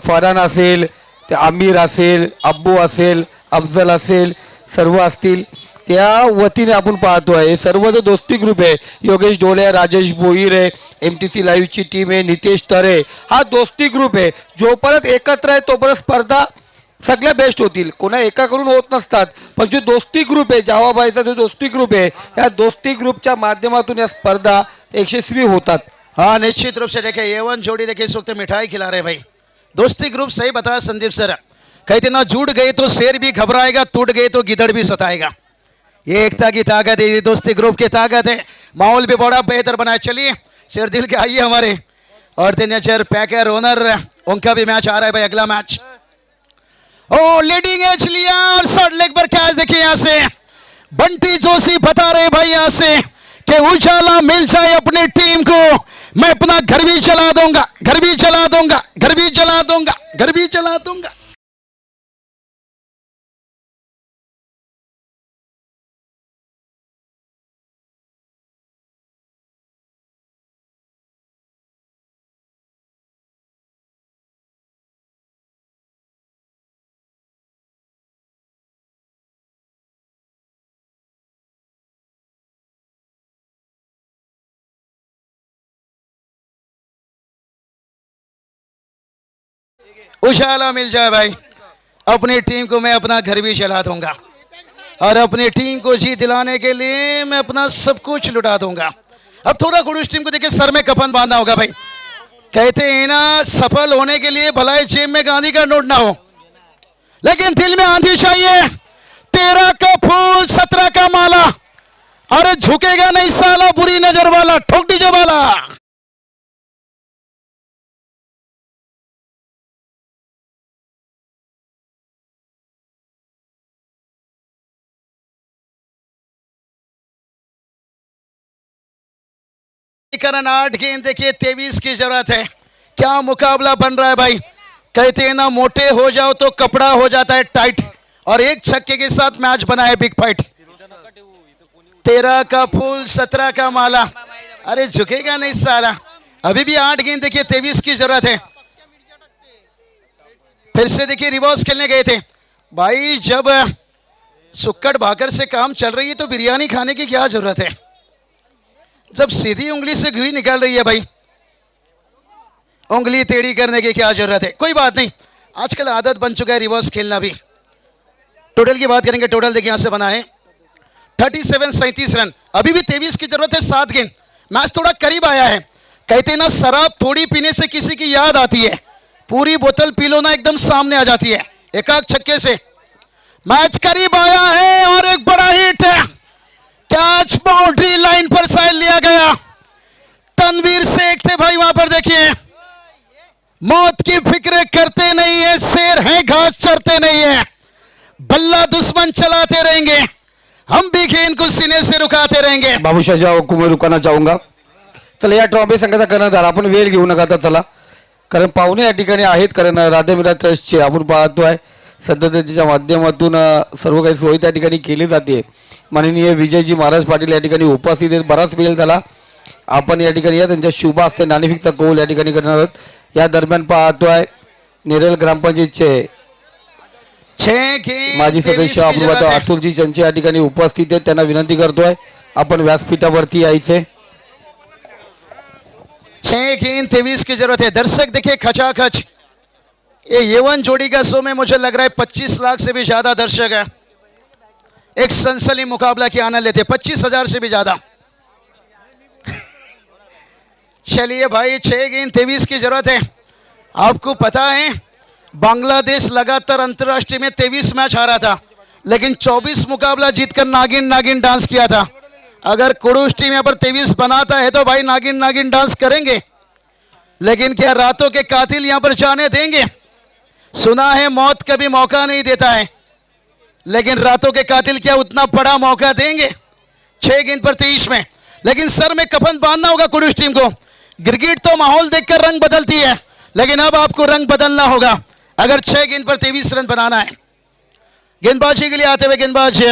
फरान असेल, ते आमिर असेल, अब्बू असेल, अफजल असेल, सर्व असतील त्या वतीने आपण पाहतोय. हे सर्व जो दोस्ती ग्रुप आहे, योगेश ढोले, राजेश भोईर आहे, MTC लाईव्हची टीम आहे, नितेश तरे, हा दोस्ती ग्रुप आहे. जोपर्यंत एकत्र आहे तोपर्यंत स्पर्धा सगळ्या बेस्ट होतील, कोणा एकाकडून होत नसतात. पण जो दोस्ती ग्रुप आहे, जावाबाईचा जो दोस्ती ग्रुप आहे, या दोस्ती ग्रुपच्या माध्यमातून या स्पर्धा यशस्वी होतात. हाँ निश्चित रूप से देखिए ये जोड़ी देखिए इस वक्त मिठाई खिला रहे भाई। दोस्ती ग्रुप सही बताया संदीप सर, कहते ना जुड़ गए तो शेर भी घबराएगा, टूट गए तो गिदड़ भी सताएगा। ये एकता की ताकत है, ये दोस्ती ग्रुप की ताकत है। माहौल भी बड़ा बेहतर बनाया। चलिए शेर दिल के आइए हमारे और सिग्नेचर पैकर ओनर, उनका भी मैच आ रहा है भाई, अगला मैच। ओ लीडिंग एज लिया और शॉर्ट लेग पर कैच देखिए। यहां से बंटी जोशी बता रहे भाई यहां से कि उजाला मिल जाए अपनी टीम को, मैं अपना घर भी चला दूंगा, घर भी चला दूंगा, घर भी चला दूंगा, घर भी चला दूंगा। उजाला मिल जाए भाई अपनी टीम को, मैं अपना घर भी चला दूंगा और अपनी टीम को जीत दिलाने के लिए मैं अपना सब कुछ लुटा दूंगा। अब थोड़ा गुरुश टीम को देखिए सर में कफन बांधना होगा भाई। कहते हैं ना सफल होने के लिए भलाई जेब में गांधी का नोट ना हो, लेकिन दिल में आंधी चाहिए। 13 का फूल 17 का माला, अरे झुकेगा नहीं साला बुरी नजर वाला, ठोक दीजिए वाला। करण 8 गेंद देखिए 23 की जरूरत है। क्या मुकाबला बन रहा है भाई। कहते हैं ना मोटे हो जाओ तो कपड़ा हो जाता है टाइट, और एक छक्के के साथ मैच बना है बिग फाइट। 13 का फूल 17 का माला, अरे झुकेगा नहीं साला। अभी भी 8 गेंद देखिए 23 की जरूरत है। फिर से देखिए रिवर्स खेलने गए थे भाई। जब सुक्कड़ भाकर से काम चल रही है तो बिरयानी खाने की क्या जरूरत है, जब सीधी उंगली से घी निकल रही है भाई, उंगली टेढ़ी करने की क्या जरूरत है। कोई बात नहीं, आजकल आदत बन चुका है रिवर्स खेलना भी। टोटल की बात करेंगे, टोटल देखिए यहां से बना है 37 रन। अभी भी 23 की जरूरत है, 7 गेंद, मैच थोड़ा करीब आया है। कहते ना शराब थोड़ी पीने से किसी की याद आती है, पूरी बोतल पी लो ना एकदम सामने आ जाती है। एकाक छक्के से मैच करीब आया है और एक बड़ा हिट है। कैच बाउंड्री लाइन पर साइड लिया गया। तनवीर शेख थे भाई वहां पर, देखिए मौत की फिक्र करते नहीं है, शेर है घास चरते नहीं है। बल्ला दुश्मन चलाते रहेंगे, हम भी गेंद को सीने से रुकाते रहेंगे। बाबूशाहच्या हुकुमी रुकाना चाहूंगा. चला या ट्रॉफी संघाचा कर्णधार आपण वेळ घेऊ नका आता चला, कारण पाहुणे या ठिकाणी आहेत. कारण राधेमिरा ट्रस्टचे आपण पाहतोय सध्या त्याच्या माध्यमातून सर्व काही सोयी त्या ठिकाणी केली जाते. माननीय विजयजी महाराज पाटील या ठिकाणी उपस्थित आहेत. बराच वेळ झाला आपण या ठिकाणी या त्यांच्या शुभ असते नाणेफेकचा कौल या ठिकाणी करणार आहोत. या दरम्यान पाहतोय नेरल ग्रामपंचायतचे माजी सदस्य आपण अतुलजी चंचे या ठिकाणी उपस्थित आहेत. त्यांना विनंती करतोय आपण व्यासपीठावरती यायचे. 6 गेंद 23 की जरूरत है। दर्शक देखिए खचाखच, ये येवन जोड़ी का शो में मुझे लग रहा है 25 लाख से भी ज्यादा दर्शक है। एक सनसनी मुकाबला की आनंद लेते, 25,000 से भी ज्यादा। चलिए भाई, 6 गेंद 23 की जरूरत है। आपको पता है बांग्लादेश लगातार अंतरराष्ट्रीय में 23 मैच हारा था, लेकिन 24 मुकाबला जीतकर नागिन नागिन डांस किया था। अगर कुडूस टीम यहाँ पर 23 बनाता है तो भाई नागिन नागिन डांस करेंगे, लेकिन क्या रातों के कातिल यहाँ पर जाने देंगे? सुना है मौत कभी मौका नहीं देता है, लेकिन रातों के कातिल क्या उतना बड़ा मौका देंगे? 6 गेंद पर 23 में, लेकिन सर में कफन बांधना होगा कुडूस टीम को। गिरगिट तो माहौल देखकर रंग बदलती है, लेकिन अब आपको रंग बदलना होगा अगर 6 गेंद पर 23 रन बनाना है। गेंदबाजी के लिए आते हुए गेंदबाज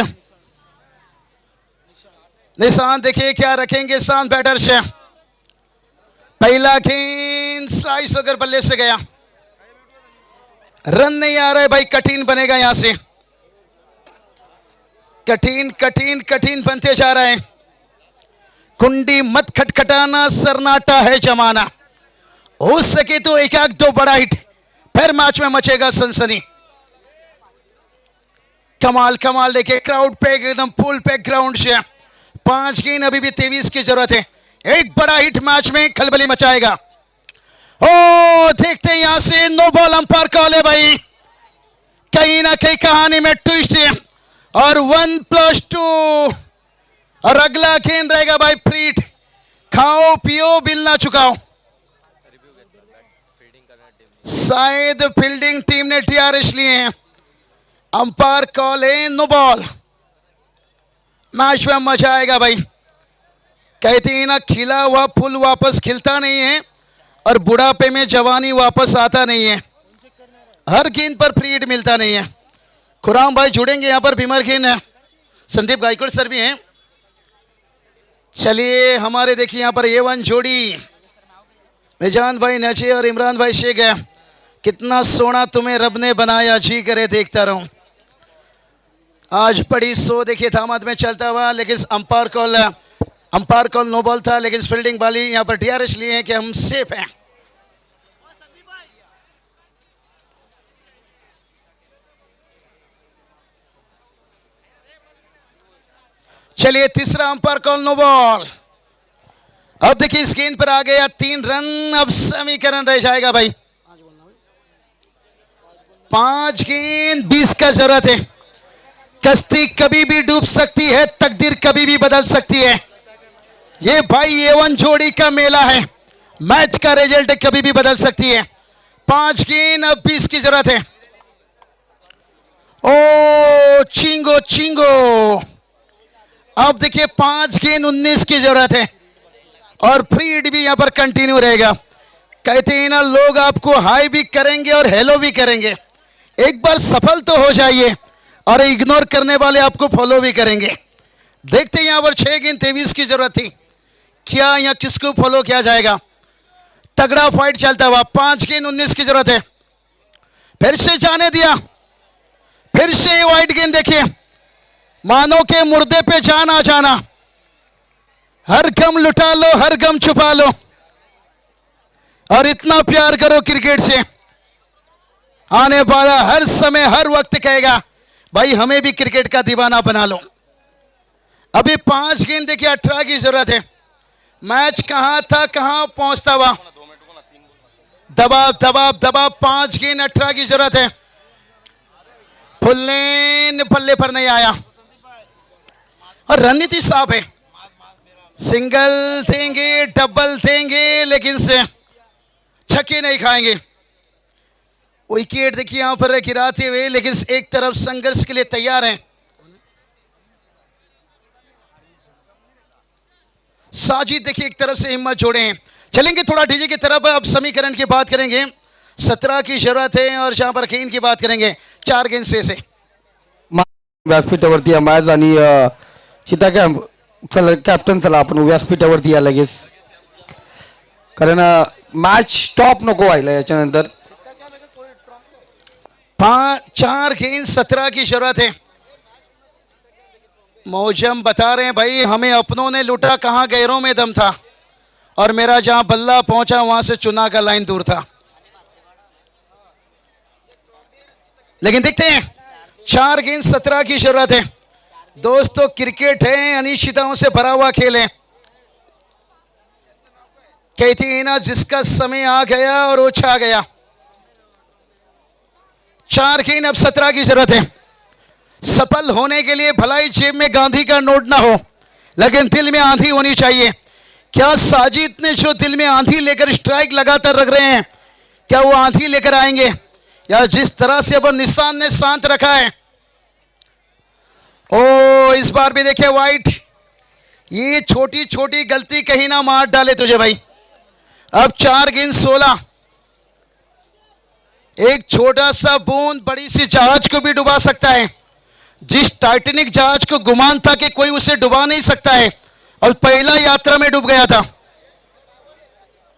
निशान देखिए क्या रखेंगे शान बैटर से। पहला गेंद स्लाइस होकर बल्ले से गया, रन नहीं आ रहा है भाई, कठिन बनेगा यहां से, कठिन कठिन कठिन बनते जा रहा है। कुंडी मत खटखटाना, सरनाटा है जमाना। हो सके तो एक आध दो बड़ा हिट, फिर मैच में मचेगा सनसनी। कमाल कमाल देखिए, क्राउड पैक एकदम फुल पैक ग्राउंड से। 5 गेंद अभी भी 23 की जरूरत है, एक बड़ा हिट मैच में खलबली मचाएगा। ओ देखते हैं यहां से नो बॉल अंपायर कॉल है भाई। कहीं ना कहीं कहानी में ट्विस्ट है, और 1+2 और अगला गेंद रहेगा भाई फ्री हिट। खाओ पियो बिल ना चुकाओ। शायद फील्डिंग टीम ने टीआरएस लिए हैं, अंपायर कॉल है नो बॉल। मैच में मजा आएगा भाई। कहते हैं ना, खिला हुआ फूल वापस खिलता नहीं है, और बुढ़ापे में जवानी वापस आता नहीं है। हर गेंद पर फ्री हिट मिलता नहीं है। खुराम भाई जुड़ेंगे यहाँ पर, भीमर गेंद है, संदीप गायकवाड़ सर भी हैं। चलिए हमारे देखिए यहाँ पर A1 जोड़ी मिजान भाई नचे और इमरान भाई शेख है। कितना सोना तुम्हें रब ने बनाया, जी करे देखता रहूं। आज बड़ी सो देखिए दामाद में चलता हुआ, लेकिन अंपायर कॉल नो बॉल था, लेकिन फील्डिंग वाली यहाँ पर टीआरएस लिए हैं कि हम सेफ हैं। चलिए तीसरा अंपायर कॉल नो बॉल। अब देखिए इस गेंद पर आ गया 3 रन, अब समीकरण रह जाएगा भाई। 5 गेंद 20 का जरूरत है। कश्ती कभी भी डूब सकती है, तकदीर कभी भी बदल सकती है। ये भाई A1 जोड़ी का मेला है, मैच का रिजल्ट कभी भी बदल सकती है। 5 गेंद अब 20 की जरूरत है। ओ चिंगो चिंगो, अब देखिए 5 गेंद 19 की जरूरत है, और फ्री हिट भी यहां पर कंटिन्यू रहेगा। कहते हैं ना, लोग आपको हाई भी करेंगे और हेलो भी करेंगे। एक बार सफल तो हो जाइए, और इग्नोर करने वाले आपको फॉलो भी करेंगे। देखते हैं यहां पर 6 गेंद 23 की जरूरत थी, क्या यहां किसको फॉलो किया जाएगा? तगड़ा फाइट चलता हुआ। 5 गेंद 19 की जरूरत है, फिर से जाने दिया, फिर से वाइड गेंद देखिए, मानो के मुर्दे पे जान आ जाना। हर गम लुटा लो, हर गम छुपा लो, और इतना प्यार करो क्रिकेट से, आने वाला हर समय हर वक्त कहेगा भाई हमें भी क्रिकेट का दीवाना बना लो। अभी 5 गेंद देखिए 18 की जरूरत है। मैच कहां था कहां पहुंचता हुआ, दबाव दबाव दबाव। 5 गेंद 18 की जरूरत है। फुल्लेन पल्ले पर नहीं आया, और रणनीति साफ है, सिंगल देंगे डबल देंगे, लेकिन से छक्के नहीं खाएंगे। विकेट देखिए यहां पर गिराते हुए, लेकिन एक तरफ संघर्ष के लिए तैयार हैं। साजिद देखिए एक तरफ से हिम्मत जोड़े हैं। चलेंगे थोड़ा डीजे की तरफ। अब समीकरण की बात करेंगे, 17 की जरूरत है, और जहां पर गेंद की बात करेंगे 4 गेंद से व्यासपीठावरती मॅच आणि चिता चला कॅप्टन, चला आपण व्यासपीठावरती या लगेच, कारण मॅच स्टॉप नको व्हायला याच्यानंतर। 4 गेंद 17 की जरूरत है। मौजम बता रहे हैं भाई, हमें अपनों ने लूटा, कहां गैरों में दम था। और मेरा जहां बल्ला पहुंचा वहां से चुना का लाइन दूर था। लेकिन देखते हैं 4 गेंद 17 की जरूरत है। दोस्तों क्रिकेट है, अनिश्चितताओं से भरा हुआ खेल है। कहती है ना, जिसका समय आ गया और वो छा गया। 4 गेंद अब 17 की जरूरत है। सफल होने के लिए भलाई जेब में गांधी का नोट ना हो, लेकिन दिल में आंधी होनी चाहिए। क्या साजिद ने जो दिल में आंधी लेकर स्ट्राइक लगातार रख रहे हैं, क्या वो आंधी लेकर आएंगे, या जिस तरह से अब निशान ने शांत रखा है। ओ इस बार भी देखिए वाइट, ये छोटी छोटी गलती कहीं ना मार डाले तुझे भाई। अब 4 गेंद 16। एक छोटा सा बूंद बड़ी सी जहाज को भी डुबा सकता है। जिस टाइटैनिक जहाज को गुमान था कि कोई उसे डुबा नहीं सकता है, और पहला यात्रा में डूब गया था।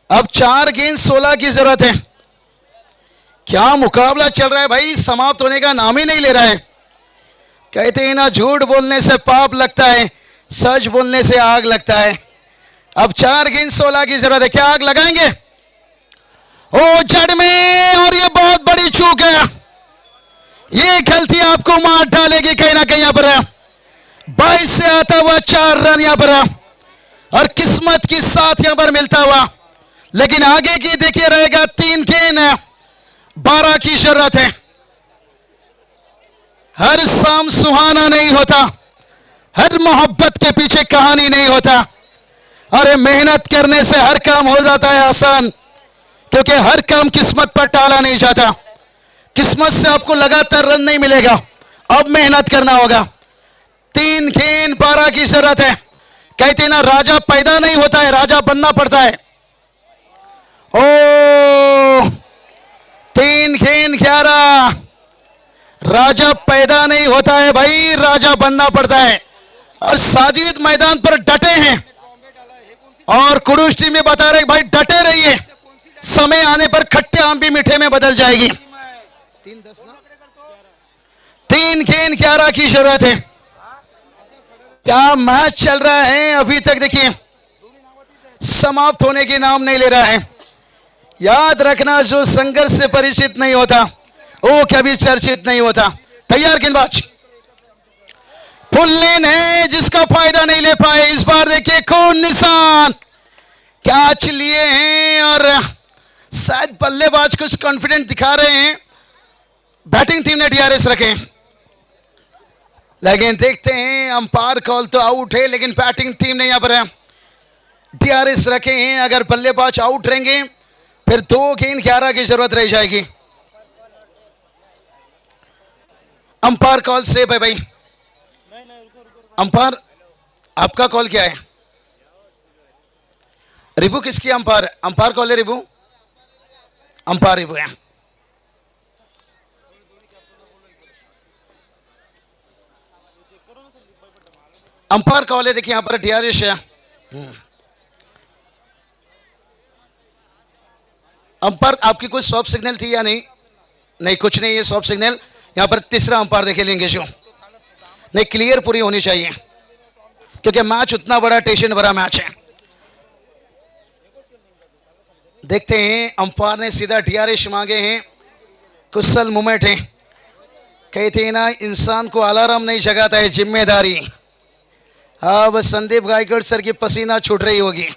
अब 4 गेंद 16 की जरूरत है। क्या मुकाबला चल रहा है भाई, समाप्त होने का नाम ही नहीं ले रहा है। कहते हैं ना, झूठ बोलने से पाप लगता है, सच बोलने से आग लगता है। अब 4 गेंद 16 की जरूरत है। क्या आग लगाएंगे? ओ जड़ में, और ये बहुत बड़ी चूक है। ये गलती आपको मार डालेगी कहीं ना कहीं। यहां पर 22 से आता हुआ 4 रन यहां पर, और किस्मत के साथ यहां पर मिलता हुआ। लेकिन आगे की देखिए रहेगा 3 गेंद 12 की जरूरत है। हर शाम सुहाना नहीं होता, हर मोहब्बत के पीछे कहानी नहीं होता। अरे मेहनत करने से हर काम हो जाता है आसान, क्योंकि हर काम किस्मत पर टाला नहीं जाता। किस्मत से आपको लगातार रन नहीं मिलेगा, अब मेहनत करना होगा। 3 गेंद 12 की जरूरत है। कहते ना, राजा पैदा नहीं होता है, राजा बनना पड़ता है। ओ 3 गेंद 11। राजा पैदा नहीं होता है भाई, राजा बनना पड़ता है। और साजिद मैदान पर डटे हैं, और कुरुश टीम में बता रहे भाई डटे रहिए, समय आने पर खट्टे आम भी मीठे में बदल जाएगी। 3 गेंद 11 की जरूरत है। क्या मैच चल रहा है अभी तक, देखिए समाप्त होने के नाम नहीं ले रहा है। याद रखना, जो संघर्ष से परिचित नहीं होता वो कभी चर्चित नहीं होता। तैयार गेंदबाज, फुल लेन है जिसका फायदा नहीं ले पाए। इस बार देखिए कौन निशान कैच लिए हैं, और शायद बल्लेबाज कुछ कॉन्फिडेंट दिखा रहे हैं। बैटिंग टीम ने डीआरएस रखे, लेकिन देखते हैं अंपायर कॉल तो आउट है, लेकिन बैटिंग टीम ने यहां पर डीआरएस रखे हैं। अगर बल्लेबाज आउट रहेंगे फिर 2 गेंद 11 की जरूरत रह जाएगी। अंपायर कॉल सेफ है भाई। अंपायर आपका कॉल क्या है? रिबू किसकी अंपायर? अंपायर कॉल है रिबू, अंपायर रिबू है। अंपायर कॉल है, देखिए यहां पर डीआरएस है। अंपायर आपकी कुछ सॉफ्ट सिग्नल थी या नहीं? नहीं, कुछ नहीं है सॉफ्ट सिग्नल। यहां पर तीसरा अंपायर देखे लेंगे जो नहीं, क्लियर पूरी होनी चाहिए, क्योंकि मैच उतना बड़ा टेंशन भरा मैच है। देखते हैं, अंपायर ने सीधा डीआरएस मांगे हैं। कुशल मूवमेंट है। कहते हैं ना, इंसान को अलार्म नहीं जगाता है जिम्मेदारी। अब संदीप गायकवाड़ सर की पसीना छूट रही होगी।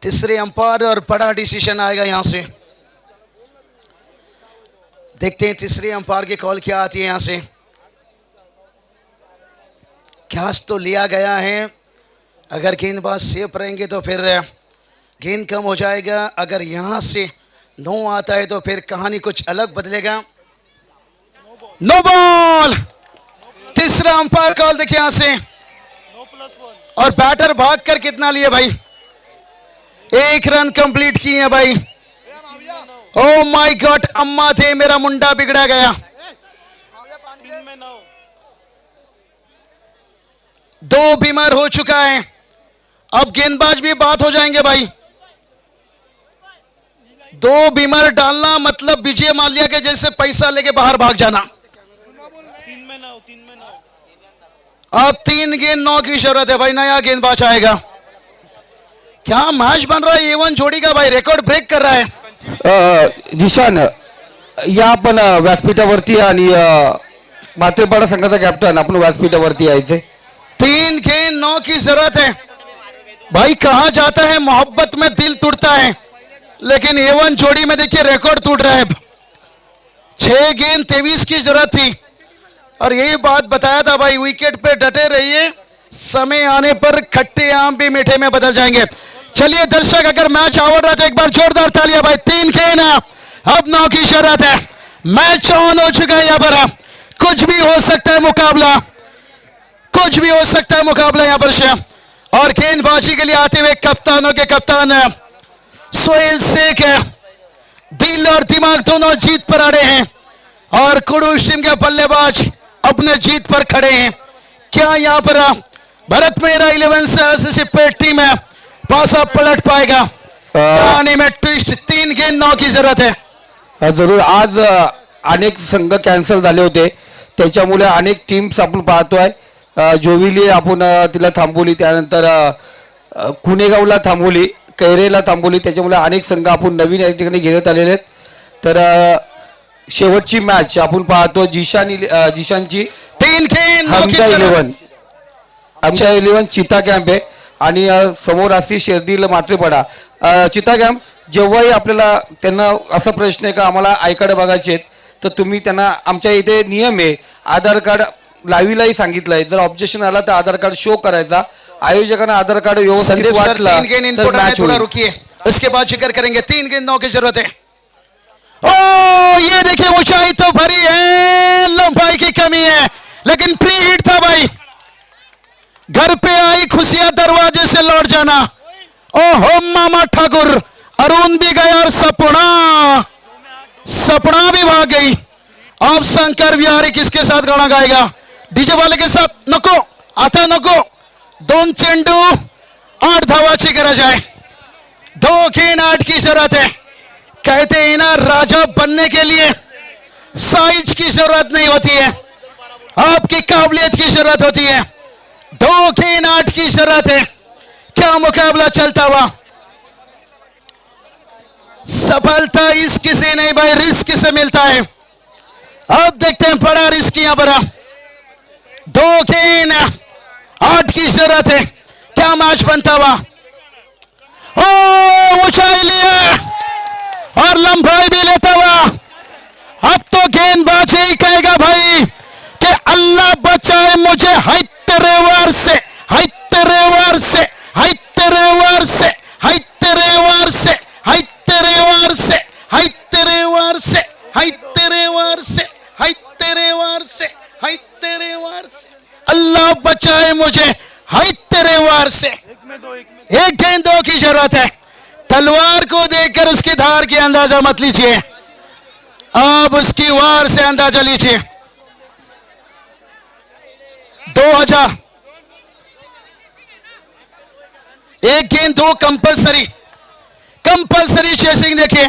तीसरे अंपायर और बड़ा डिसीजन आएगा यहां से। देखते हैं तीसरे अंपायर की कॉल क्या आती है यहां से। कैच तो लिया गया है। अगर गेंदबाज सेफ रहेंगे तो फिर गेंद कम हो जाएगा। अगर यहां से नो आता है तो फिर कहानी कुछ अलग बदलेगा। नो बॉल, तीसरा अंपायर कॉल देखिए यहां से। और बैटर भागकर कितना लिए भाई? 1 रन कंप्लीट किए हैं भाई। ओ माय गॉड, अम्मा थे मेरा मुंडा बिगड़ा गया। 2 बीमार हो चुका है। अब गेंदबाज भी बात हो जाएंगे भाई। 2 बीमार डालना मतलब विजय माल्या के जैसे पैसा लेके बाहर भाग जाना। अब 3 गेंद 9 की जरूरत है भाई। नया गेंदबाज आएगा। क्या मैच बन रहा है A1 जोड़ी का भाई, रिकॉर्ड ब्रेक कर रहा है। जिशान या आपण व्यासपीठावरती आणि मातेपाडा संघाचा कॅप्टन आपण व्यासपीठावरती यायचे 3 गेंद 9 की जरूरत है भाई। कहा जाता है मोहब्बत में दिल टूटता है, लेकिन A1 जोड़ी में देखिए रिकॉर्ड टूट रहा है। 6 गेंद 23 की जरूरत थी और यही बात बताया था भाई, विकेट पे डटे रहिए, समय आने पर खट्टे आम भी मीठे में बदल जाएंगे। चलिए दर्शक, अगर मैच आवड़ रहा है तो एक बार जोरदार तालियां भाई। 3 गेंद अब 9 की जरूरत है। मैच ऑन हो चुका है यहाँ पर, कुछ भी हो सकता है मुकाबला, कुछ भी हो सकता है मुकाबला यहाँ पर से। और गेंदबाजी के लिए आते हुए कप्तानों के कप्तान सोहेल शेख है, दिल और दिमाग दोनों जीत पर अड़े हैं और कुडूस टीम के बल्लेबाज अपने जीत पर खड़े हैं। क्या यहाँ पर भरत मेहरा 11 से आरसीसी पेट टीम है पासा पलट पाएगा? कहानी में ट्विस्ट। 3 गेंद 9 की जरूरत है। जरूर आज अनेक संघ कॅन्सल झाले होते, त्याच्यामुळे अनेक टीम्स आपण पाहतोय। जोविली आपण तिला थांबवली, त्यानंतर कुणेगावला थांबवली, कैरेला थांबवली, त्याच्यामुळे अनेक संघ आपण नवीन या ठिकाणी घेण्यात आलेले आहेत। तर शेवटची मॅच आपण पाहतो जिशानची 3 गेंद 9 की आमच्या जरूरत। 11 चिता कॅम्प आहे आणि समोर असती शेर्दील मात्रेपाडा। चिता कॅम्प जेव्हाही आपल्याला त्यांना असा प्रश्न आहे का आम्हाला आय कार्ड बघायचे आहेत, तर तुम्ही त्यांना आमच्या इथे नियम आहे, आधार कार्ड लाईव्हलाही सांगितलंय, जर ऑब्जेक्शन आला तर आधार कार्ड शो करायचा। आयोजकांना आधार कार्ड व्यवस्थित संदीप सर वाटला 3 गेंद तर इनपुट मॅच थोड़ा होईल। रुकिए, उसके बाद जिक्र करेंगे। 3 गेंद 9 की जरूरत है। ओ ये देखिए ऊंचाई तो भरी है, लंबाई की कमी है, लेकिन प्री हिट था भाई। घर पे आई खुशियां दरवाजे से लौट जाना। ओहो मामा ठाकुर, अरुण भी गया और सपना भी भाग गई। अब शंकर विहारी किसके साथ गाना गाएगा? डीजे वाले के साथ? नको, आता नको। 2 चेंडू 8 धावाची गरज है। 2 गेंद 8 की जरूरत है। कहते हैं ना, राजा बनने के लिए साइज की जरूरत नहीं होती है, आपकी काबिलियत की जरूरत होती है। 2 गेंद 8 की जरूरत है। क्या मुकाबला चलता हुआ। सफलता इश्क से नहीं भाई, रिस्क से मिलता है। अब देखते हैं, बड़ा रिस्क यहां पर। 2 गेंद 8 की जरूरत है। क्या मैच बनता हुआ। ओ ऊंचाई लिया और लंबाई भी लेता हुआ। अब तो गेंदबाज ही कहेगा भाई कि अल्लाह बचाए मुझे, हाय तेरे वार से, हाय तेरे वार से, हाय तेरे वार से, हाय तेरे वार से, हाय तेरे वार से, हाय तेरे वार से, हाय तेरे वार से, हाय तेरे वार से, हाय तेरे वार से, अल्लाह बचाए मुझे, हाय तेरे वार से। 1 गेंद 2 की जरूरत है। तलवार को देखकर उसकी धार की अंदाजा मत लीजिए, अब उसकी वार से अंदाजा लीजिए। 2000 1 गेंद 2 कंपलसरी चेसिंग। देखिए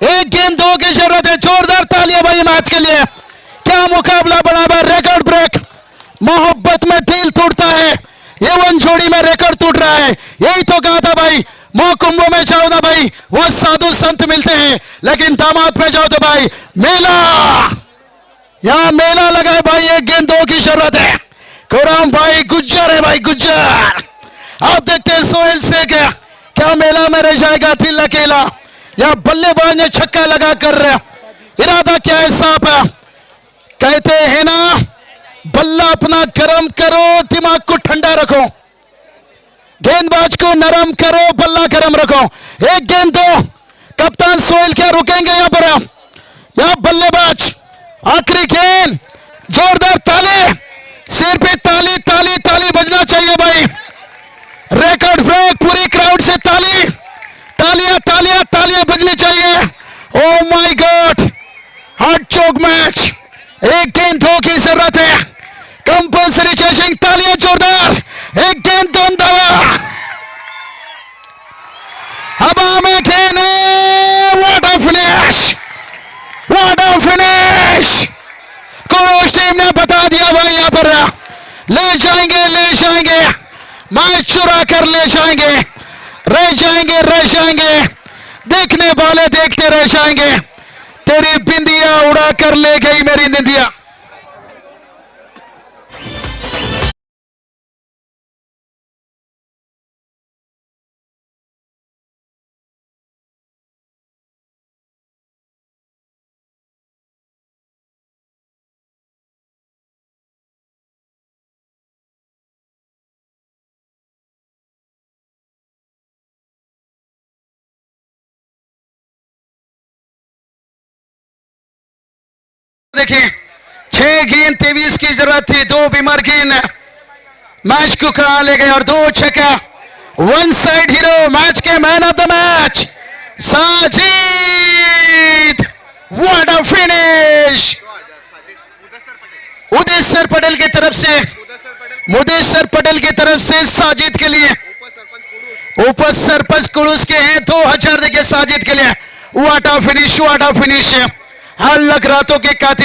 1 गेंद 2 की जरूरत है। जोरदार तालियां भाई मैच के लिए। क्या मुकाबला बना हुआ, रिकॉर्ड ब्रेक। मोहब्बत में दिल टूटता है, A1 जोड़ी में रिकॉर्ड टूट रहा है। यही तो कहा था भाई, महाकुंभ में जाओ ना भाई, वह साधु संत मिलते हैं, लेकिन दामाद पे जाओ तो भाई मेला, यहां मेला लगा है भाई। 1 गेंद 2 की जरूरत है। खुराम भाई गुज्जर है भाई, गुज्जर। आप देखते हैं सोहेल शेख क्या मेला में रह जाएगा दिल अकेला, या बल्लेबाज ने छक्का लगा कर इरादा क्या है साहब। कहते हैं ना, बल्ला अपना गर्म करो, दिमाग को ठंडा रखो, गेंदबाज को नरम करो, बल्ला गर्म रखो। 1 गेंद 2, कप्तान सोहेल क्या रुकेंगे यहां पर? यहां बल्लेबाज, आखिरी गेंद, जोरदार ताली, सिर पे ताली ताली ताली बजना चाहिए भाई। रिकॉर्ड ब्रेक, पूरी क्राउड से ताली, तालियां तालियां तालियां बजनी चाहिए। Oh my god, heart choke match. 1 गेंद 2 की जरूरत है। कंपल्सरी चेसिंग, तालियां जोरदार। 1 गेंद 2 धावा, हवा में खेने। What a finish, what a finish. Coach team ने बता दिया भाई, यहां पर ले जाएंगे, मैच चुरा कर ले जाएंगे। रह जाएंगे, देखने वाले देखते रह जाएंगे। तेरी बिंदिया उड़ा कर ले गई मेरी निंदिया। देखिए 6 गेंद 23 की जरूरत थी, 2 बीमार गेंद मैच को कहा ले गए और 2 छक्का। वन साइड हीरो, मैच के man of the match Sajid. What a finish. उदयसर पटेल की तरफ से, मुदेशर पटेल की तरफ से साजिद के लिए, उप सरपंच कुड़ूस के हैं 2000 देखिए साजिद के लिए। What a finish, what a finish. हर लग रातों के कातिल